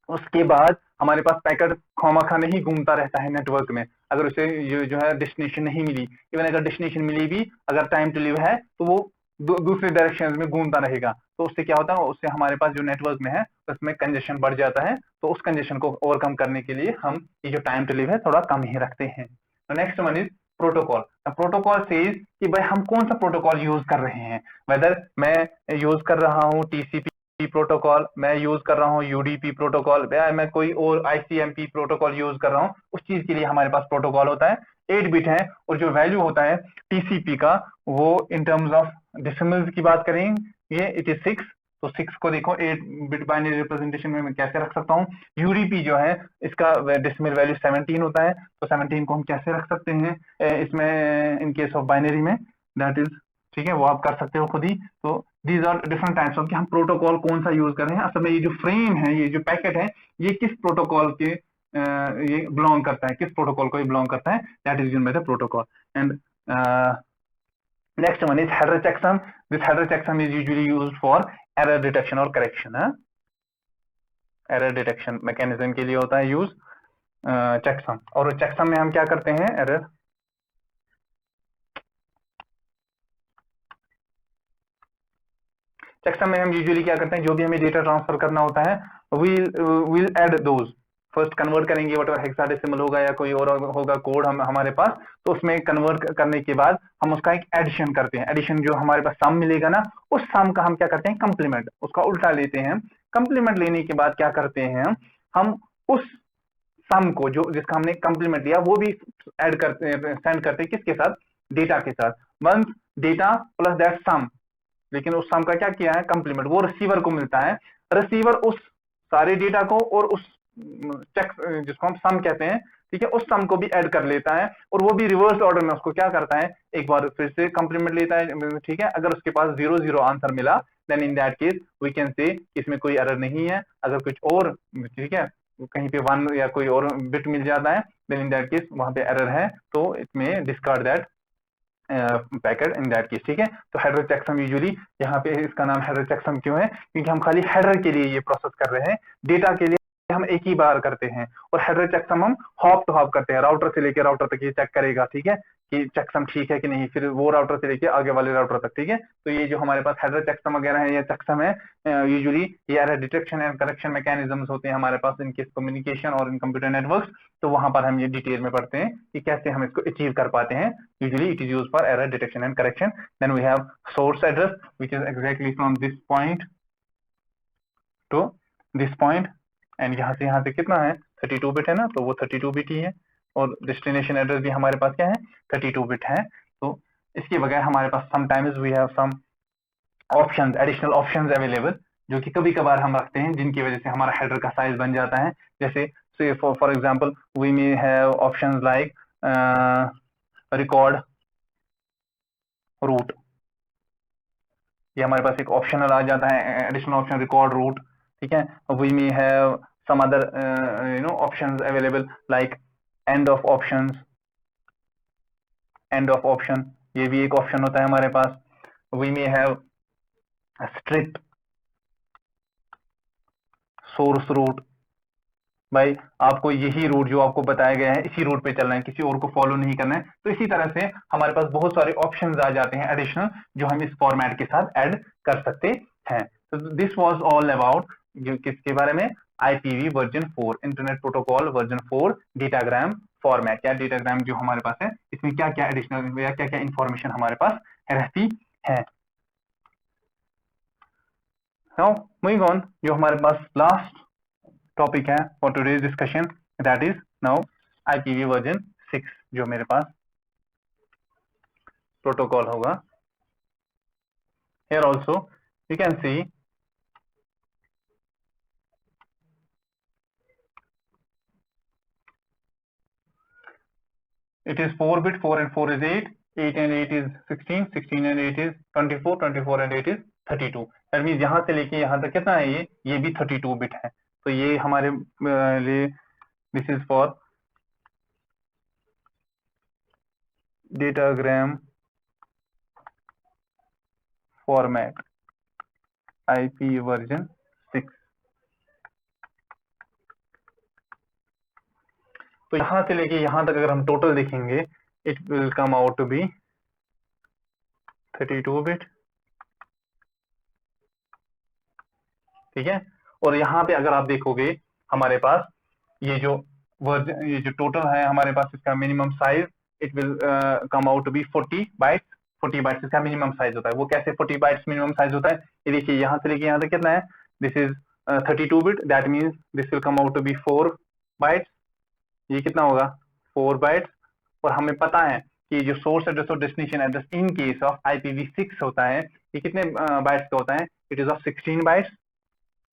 उसके बाद हमारे पास पैकेट खामखा नहीं घूमता रहता है नेटवर्क में। अगर उसे जो है डेस्टिनेशन नहीं मिली, इवन अगर डेस्टिनेशन मिली भी, अगर टाइम टू लीव है तो वो दूसरे डायरेक्शन में घूमता रहेगा। तो उससे क्या होता है? उससे हमारे पास जो नेटवर्क में है उसमें कंजेशन बढ़ जाता है। तो उस कंजेशन को ओवरकम करने के लिए हम ये जो टाइम टू लीव है थोड़ा कम ही रखते हैं। Next one is protocol. Protocol says कि भाई हम कौन सा प्रोटोकॉल यूज कर रहे हैं, वेदर मैं यूज कर रहा हूँ टीसीपी प्रोटोकॉल, मैं यूज कर रहा हूँ यूडीपी प्रोटोकॉल, मैं कोई और आईसीएमपी प्रोटोकॉल यूज कर रहा हूँ, उस चीज के लिए हमारे पास प्रोटोकॉल होता है। 8 बिट है और जो वैल्यू होता है टीसीपी का वो इन टर्म्स ऑफ डेसिमल्स की बात करें ये इट इज 6। तो 6 को देखो 8 बिट बाइनरी रिप्रेजेंटेशन में मैं कैसे रख सकता हूँ? यूडीपी जो है इसका डेसिमल वैल्यू 17 होता है, तो 17 को हम कैसे रख सकते हैं इसमें इन केस ऑफ बाइनरी में? दैट इज, ठीक है, वो आप कर सकते हो खुद ही। तो these are different types of कि हम प्रोटोकॉल कौन सा यूज कर रहे हैं। असल में ये जो फ्रेम है, ये जो पैकेट है, ये किस प्रोटोकॉल के ये बिलोंग करता है, किस प्रोटोकॉल को ये बिलोंग करता है? That is given by the protocol. And next one is header checksum. This header checksum is usually used for error detection और करेक्शन। एरर डिटेक्शन मैकेनिज्म के लिए होता है यूज चेकसम। और चेकसम में हम क्या करते हैं? एरर चेकसम में हम यूजुअली क्या करते हैं? जो भी हमें डेटा ट्रांसफर करना होता है we'll add those, first convert करेंगे whatever हेक्साडेसिमल होगा या कोई और होगा कोड हमारे पास, तो उसमें कन्वर्ट करने के बाद हम उसका एक एडिशन करते हैं। एडिशन जो हमारे पास सम मिलेगा ना, उस सम का हम क्या करते हैं? कंप्लीमेंट, उसका उल्टा लेते हैं। कंप्लीमेंट लेने के बाद क्या करते हैं? हम उस सम को जो जिसका हमने कंप्लीमेंट लिया वो भी ऐड करते हैं, सेंड करते हैं किसके साथ? डेटा के साथ। Once data plus that sum, लेकिन उस सम का क्या किया है? कंप्लीमेंट, वो रिसीवर को मिलता है। रिसीवर उस सारे डेटा को और उस चेक जिसको हम सम कहते हैं, ठीक है, उस सम को भी ऐड कर लेता है, और वो भी रिवर्स ऑर्डर में उसको क्या करता है? एक बार फिर से कंप्लीमेंट लेता है, ठीक है। अगर उसके पास 0 0 आंसर मिला, then in that case we can say इसमें कोई एरर नहीं है। अगर कुछ और, ठीक है, कहीं पे 1 या कोई और बिट मिल जाता है, देन इन दैट केस वहां पे एरर है, तो इसमें discard that packet in that case. ठीक है, तो हेडर चेकसम यूजुअली यहाँ पे इसका नाम हेडर चेकसम क्यों है? क्योंकि हम खाली हेडर के लिए ये प्रोसेस कर रहे हैं, डेटा के लिए हम एक ही बार करते हैं। और हेडर चेकसम हम हॉप टू हॉप करते हैं, राउटर से लेकर राउटर तक ये चेक करेगा, ठीक है, कि चेकसम ठीक है कि नहीं, फिर वो राउटर से लेके आगे वाले राउटर तक। ठीक है, तो ये जो हमारे पास हेडर चेकसम वगैरह है, ये चेकसम है यूजुअली ये error detection and correction mechanisms होते हैं हमारे पास इन केस कम्युनिकेशन और इन कंप्यूटर नेटवर्क्स। तो वहां पर हम ये डिटेल में पढ़ते हैं कि कैसे हम इसको अचीव कर पाते हैं। Usually it is used for error detection and correction. Then we have source address which is exactly from this point to this point, and यहाँ से कितना है? 32 बिट है ना, तो वो 32 बिट ही है। और डेस्टिनेशन एड्रेस भी हमारे पास क्या है? 32 बिट है। तो इसके बगैर हमारे पास sometimes we have some options, additional options available, जो कि कभी कभार हम रखते हैं, जिनकी वजह से हमारा हेडर का साइज बन जाता है। जैसे से for example we may have options like record route, ये हमारे पास एक ऑप्शनल आ जाता है, एडिशनल ऑप्शन रिकॉर्ड रूट, ठीक है। We may have some other options available like end of options, end of option, ये भी एक ऑप्शन होता है हमारे पास। We may have strict, source route. भाई आपको यही रूट जो आपको बताया गया है इसी रूट पे चलना है, किसी और को फॉलो नहीं करना है। तो इसी तरह से हमारे पास बहुत सारे ऑप्शंस आ जाते हैं एडिशनल, जो हम इस फॉर्मेट के साथ ऐड कर सकते हैं। तो दिस वाज ऑल अबाउट जो किसके बारे में, IPv version 4, internet protocol version 4 datagram format, या डेटाग्राम जो हमारे पास है इसमें क्या क्या एडिशनल या क्या क्या इंफॉर्मेशन हमारे पास रहती है। Now moving on, जो हमारे पास लास्ट टॉपिक है for today's discussion, that is now IPv version 6, जो मेरे पास प्रोटोकॉल होगा। Here also you can see it is 4 bit, 4 and 4 is 8, 8 and 8 is 16, 16 and 8 is 24, 24 and 8 is 32। That means यहां से लेके यहां तक कितना है, ये भी 32 बिट है। तो ये हमारे लिए this is for datagram format IP version 6। तो यहां से लेके यहां तक अगर हम टोटल देखेंगे, it will come out to be 32 bit, ठीक है। और यहाँ पे अगर आप देखोगे हमारे पास ये जो वर्जन, ये जो टोटल है हमारे पास, इसका minimum size it will come out to be 40 bytes. 40 bytes इसका मिनिमम साइज होता है। वो कैसे 40 बाइट्स मिनिमम साइज होता है, ये देखिए यहाँ से लेके यहाँ तक कितना है, this is 32 bit, that means this will come out to be 4 bytes. ये कितना होगा, 4 बाइट्स। और हमें पता है कि जो सोर्स एड्रेस और destination address in case of IPv6 होता है, ये कितने बाइट्स का होता है, it is of 16 bytes.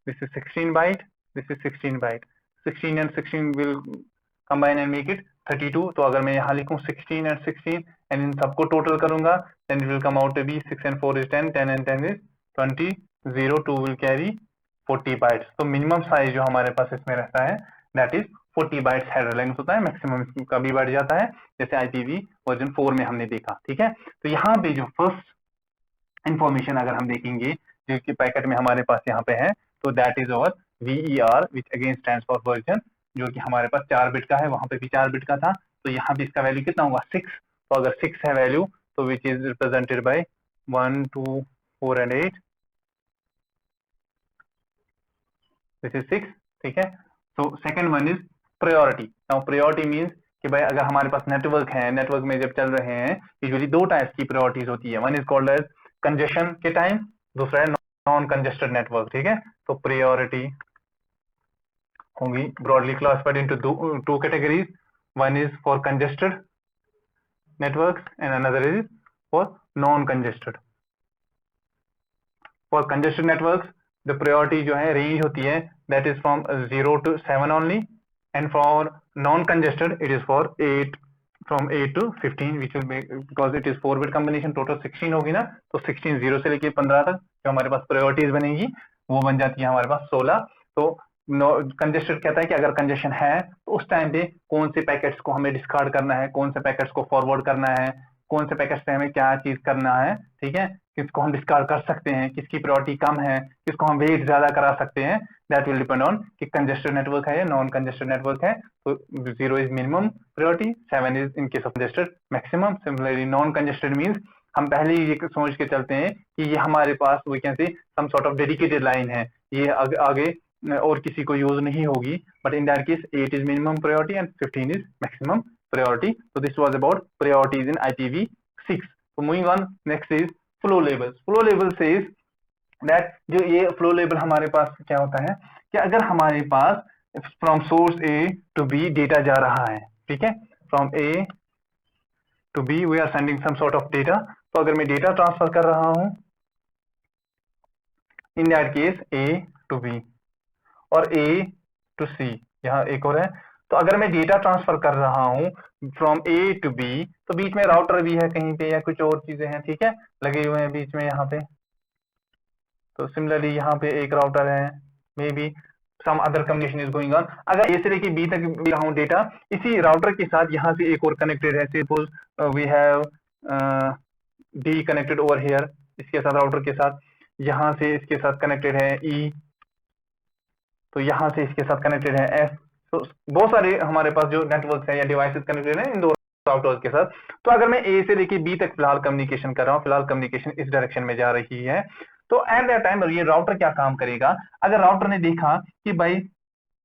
This is 16 byte, this is 16 byte, 16 and 16 will combine and make it 32। तो अगर मैं यहाँ लिखूँ 16 and 16 and इन सबको टोटल करूंगा, then it will come out to be 6 and 4 is 10, 10 and 10 is 20, 0 2 will carry 40 bytes। तो minimum size जो हमारे पास इसमें रहता है that is 40 bytes header length होता है, मैक्सिमम इसका भी बढ़ जाता है, जैसे IPv वर्जन 4 में हमने देखा, ठीक है। तो यहाँ पे जो फर्स्ट इंफॉर्मेशन अगर हम देखेंगे जो कि पैकेट में हमारे पास यहाँ पे है, तो that is our VER which again stands for version, जो कि हमारे पास 4 बिट का है, वहां पे भी 4 बिट का था। तो यहाँ भी इसका वैल्यू कितना होगा, 6। तो अगर 6 है वैल्यू, तो which is represented by 1 2 4 and 8, this is 6, ठीक है। तो second one is priority. Now priority means कि भाई अगर हमारे पास नेटवर्क है, नेटवर्क में जब चल रहे हैं, यूजुअली दो टाइप्स की प्रायोरिटीज होती है। One is called as congestion के टाइम, दूसरा है नॉन कंजेस्टेड नेटवर्क, ठीक है। तो प्रायोरिटी होगी broadly classified into two categories, one is for congested networks and another is for non congested. For congested networks the priority जो है range होती है that is from 0 to 7 only, and for non congested it is for 8 from 8 to 15 which will make, because it is 4 bit combination, total 16 होगी ना, तो 16 0 से लेके 15 तक जो हमारे पास प्रायोरिटीज बनेगी वो बन जाती है हमारे पास 16। तो कंजेस्टेड कहता है कि अगर कंजेशन है तो उस टाइम पे कौन से पैकेट्स को हमें डिस्कार्ड करना है, कौन से पैकेट्स को फॉरवर्ड करना है, कौन से पैकेट्स से हमें क्या चीज करना है, ठीक है, किसको हम डिस्कार्ड कर सकते हैं, किसकी प्रायोरिटी कम है, किसको हम वेट ज्यादा करा सकते हैं, दैट विल डिपेंड ऑन कि कंजेस्टेड नेटवर्क है या नॉन कंजेस्टेड नेटवर्क है। तो 0 is minimum priority, 7 is in case of congested maximum. Similarly non congested means हम पहले ही ये समझ के चलते हैं कि ये हमारे पास we can say some sort of dedicated line है, ये आगे और किसी को यूज नहीं होगी, but in that case 8 is minimum priority and 15 is maximum priority. तो this was about priorities in IPv6। So moving on, next is flow labels. Flow label says that जो ये flow label हमारे पास क्या होता है कि अगर हमारे पास from source A to B data जा रहा है, ठीक है, from A to B we are sending some sort of data। तो अगर मैं डेटा ट्रांसफर कर रहा हूं इन that case A to B और A to C, यहाँ एक और है। तो अगर मैं डेटा ट्रांसफर कर रहा हूँ फ्रॉम A to B, तो बीच में राउटर भी है कहीं पे या कुछ और चीजें हैं, ठीक है, लगे हुए हैं बीच में यहाँ पे। तो सिमिलरली यहाँ पे एक राउटर है, may be some other communication is going on. अगर ए से लेके बी तक भी रहा हूँ डेटा, इसी राउटर के साथ यहाँ से एक और कनेक्टेड है, suppose we have D connected over here, इसके साथ राउटर के साथ, यहाँ से इसके साथ कनेक्टेड है ई, तो यहाँ से इसके साथ कनेक्टेड है एस। तो बहुत सारे हमारे पास जो नेटवर्क है या डिवाइसेस कनेक्टेड है इन दो राउटर्स के साथ। तो अगर मैं ए से लेके बी तक फिलहाल कम्युनिकेशन कर रहा हूँ, फिलहाल कम्युनिकेशन इस डायरेक्शन में जा रही है, तो एट दैट टाइम ये राउटर क्या काम करेगा, अगर राउटर ने देखा कि भाई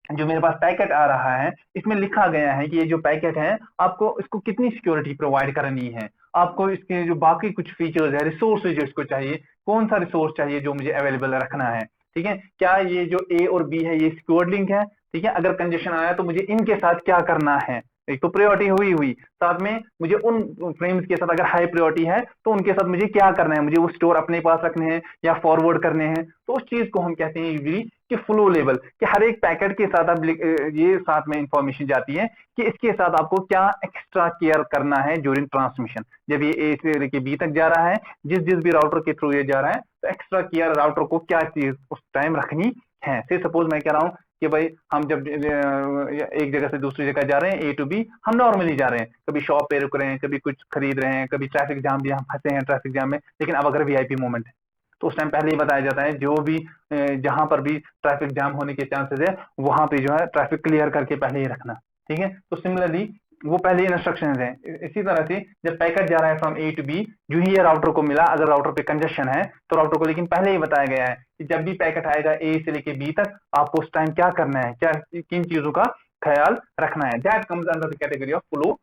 जो मेरे पास पैकेट आ रहा है इसमें लिखा गया है कि ये जो पैकेट है आपको इसको कितनी सिक्योरिटी प्रोवाइड करनी है, आपको इसके जो बाकी कुछ फीचर्स है, रिसोर्स जो इसको चाहिए, कौन सा रिसोर्स चाहिए जो मुझे अवेलेबल रखना है, ठीक है, क्या ये जो ए और बी है ये सिक्योर्ड लिंक है, ठीक है, अगर कंजेशन आया तो मुझे इनके साथ क्या करना है, एक तो प्रायोरिटी हुई, साथ में मुझे उन फ्रेम्स के साथ अगर हाई प्रायोरिटी है तो उनके साथ मुझे क्या करना है, मुझे वो स्टोर अपने पास रखने हैं या फॉरवर्ड करने हैं। तो उस चीज को हम कहते हैं यूजली कि फ्लो लेवल, कि हर एक पैकेट के साथ अब ये साथ में इंफॉर्मेशन जाती है कि इसके साथ आपको क्या एक्स्ट्रा केयर करना है ड्यूरिंग ट्रांसमिशन। जब ये ए से लेके बी तक जा रहा है, जिस जिस भी राउटर के थ्रू ये जा रहा है, तो एक्स्ट्रा केयर राउटर को क्या चीज उस टाइम रखनी है। से सपोज मैं कह रहा हूँ कि भाई हम जब एक जगह से दूसरी जगह जा रहे हैं, ए टू बी, हम नॉर्मली जा रहे हैं, कभी शॉप पे रुक रहे हैं, कभी कुछ खरीद रहे हैं, कभी ट्रैफिक जाम भी, हम फंसे हैं ट्रैफिक जाम में, लेकिन अब अगर वीआईपी मोमेंट है तो उस टाइम पहले ही बताया जाता है, जो भी जहां पर भी ट्रैफिक जाम होने के चांसेस है वहां पे जो है ट्रैफिक क्लियर करके पहले ही रखना, ठीक है। तो सिमिलरली वो पहले ही इंस्ट्रक्शन है। इसी तरह से जब पैकेट जा रहा है फ्रॉम ए टू बी, जो ही ये राउटर को मिला, अगर राउटर पे कंजेशन है तो राउटर को लेकिन पहले ही बताया गया है कि जब भी पैकेट आएगा ए से लेके बी तक, आपको उस टाइम क्या करना है, क्या किन चीजों का ख्याल रखना है। That comes under the category of flow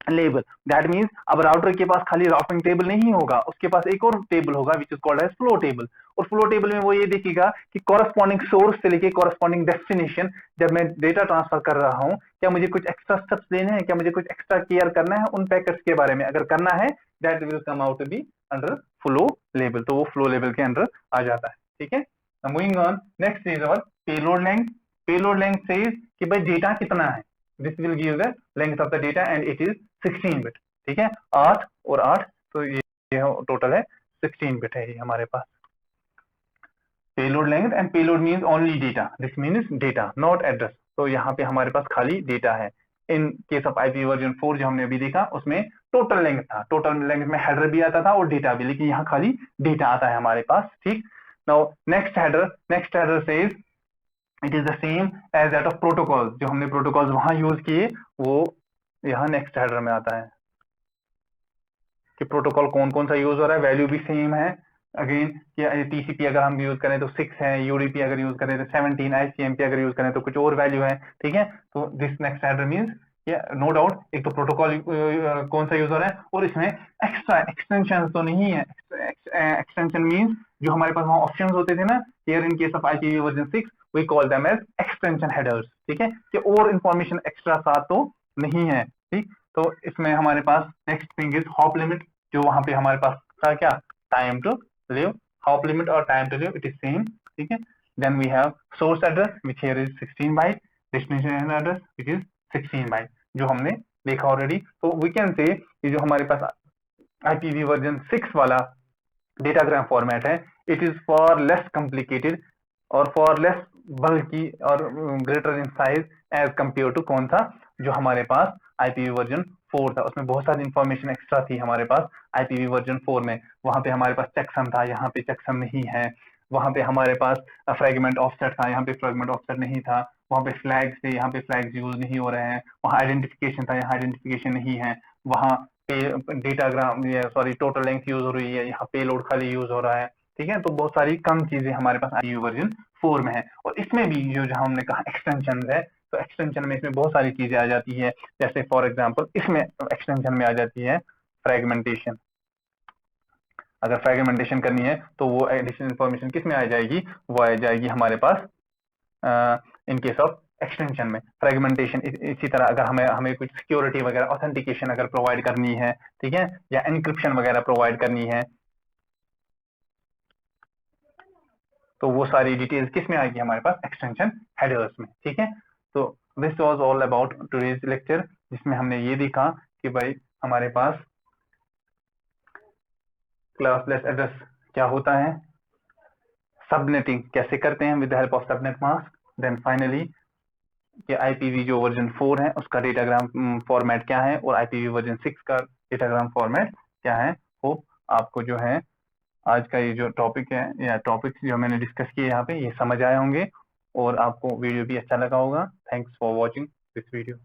label. That means अब राउटर के पास खाली राउटिंग टेबल नहीं होगा, उसके पास एक और टेबल होगा which is called as flow table. और फ्लो टेबल में वो ये देखेगा कि कॉरेस्पॉन्डिंग सोर्स से लेके कॉरेस्पॉन्डिंग डेस्टिनेशन, जब मैं डेटा ट्रांसफर कर रहा हूँ, क्या मुझे कुछ एक्स्ट्रा स्टेप्स लेने हैं, क्या मुझे कुछ एक्स्ट्रा केयर करना है उन पैकेट्स के बारे में, अगर करना है that will come out to be under flow label. तो वो फ्लो लेबल के अंडर आ जाता है, ठीक है। Moving on, next is our payload length. Payload length says कि भाई डेटा कितना है, this will give the length of the data and it is 16 bit, ठीक है, 8 और 8, तो ये टोटल है 16 बिट है ये हमारे पास। Payload length and payload means only data, this means data not address. तो यहाँ पे हमारे पास खाली डेटा है। In case of IP version 4 जो हमने अभी देखा उसमें टोटल लेंथ था, टोटल लेंथ में हेडर भी आता था और डेटा भी, लेकिन यहाँ खाली डेटा आता है हमारे पास, ठीक। Now next header says it is the same as that of protocol. जो हमने प्रोटोकॉल्स वहां यूज किए वो यहाँ नेक्स्ट हेडर में आता है कि प्रोटोकॉल कौन कौन सा यूज हो रहा है, वैल्यू भी सेम है। अगेन टीसीपी अगर हम यूज करें तो 6 है, यूडीपी अगर यूज करें तो 17, आईसीएमपी अगर यूज करें तो कुछ और वैल्यू है, ठीक है। तो this next header means no doubt एक तो प्रोटोकॉल कौन सा यूज हो रहा है, और इसमें एक्स्ट्रा एक्सटेंशन तो नहीं है। एक्सटेंशन मींस जो हमारे पास वहां ऑप्शंस होते थे ना, here in case of IPv version 6 we call them as extension headers, ठीक है, कि और इंफॉर्मेशन एक्स्ट्रा साथ तो नहीं है, ठीक। तो इसमें हमारे पास next thing is hop limit, जो वहां पे हमारे पास था क्या, time to live, hop limit और time to live it is same, ठीक है। Then we have source address which here is 16 byte, destination address which is 16 byte, जो हमने देखा ऑलरेडी। तो वी कैन से ये जो हमारे पास आईपीवी वर्जन 6 वाला डेटाग्राम फॉर्मेट है, it is far less complicated और फॉर लेस बल्कि और greater in size as compare to कौन था, जो हमारे पास आईपीवी वर्जन 4 था। उसमें बहुत सारी इंफॉर्मेशन एक्स्ट्रा थी हमारे पास आईपीवी वर्जन 4 में। वहां पे हमारे पास चेकसम था, यहाँ पे चेकसम नहीं है। वहां पे हमारे पास फ्रेगमेंट ऑफसेट था, यहाँ पे फ्रेगमेंट ऑफसेट नहीं था। वहां पे फ्लैग्स थे, यहाँ पे फ्लैग्स यूज नहीं हो रहे हैं। वहां आइडेंटिफिकेशन था, यहाँ आइडेंटिफिकेशन नहीं है। वहां पे datagram sorry total length use हो रही है, यहाँ पेलोड खाली यूज हो रहा है, ठीक है। तो बहुत सारी कम चीजें हमारे पास आईपीवी वर्जन 4 में है। और इसमें भी जो जहां हमने कहा एक्सटेंशन है, तो एक्सटेंशन में इसमें बहुत सारी चीजें आ जाती है। जैसे फॉर एग्जांपल इसमें एक्सटेंशन में आ जाती है फ्रेगमेंटेशन। अगर फ्रेगमेंटेशन करनी है तो वो एडिशनल इंफॉर्मेशन किस में आ जाएगी, वो आ जाएगी हमारे पास इन केस ऑफ एक्सटेंशन में फ्रेगमेंटेशन। इसी तरह अगर हमें कुछ सिक्योरिटी वगैरह ऑथेंटिकेशन अगर प्रोवाइड करनी है, ठीक है, या एनक्रिप्शन वगैरह प्रोवाइड करनी है, तो वो सारी डिटेल्स किस में आएगी हमारे पास, एक्सटेंशन हेडर्स में, ठीक है। तो this was all about today's lecture, जिसमें हमने ये देखा कि भाई हमारे पास क्लासलेस एड्रेस क्या होता है, सबनेटिंग कैसे करते हैं with the help of subnet mask, then finally कि आईपीवी जो वर्जन 4 है उसका डेटाग्राम फॉर्मेट क्या है और आईपीवी वर्जन 6 का डेटाग्राम फॉर्मेट क्या है। होप आपको जो है आज का ये जो टॉपिक है या टॉपिक्स जो मैंने डिस्कस किए यहाँ पे ये समझ आए होंगे और आपको वीडियो भी अच्छा लगा होगा। Thanks for watching this video.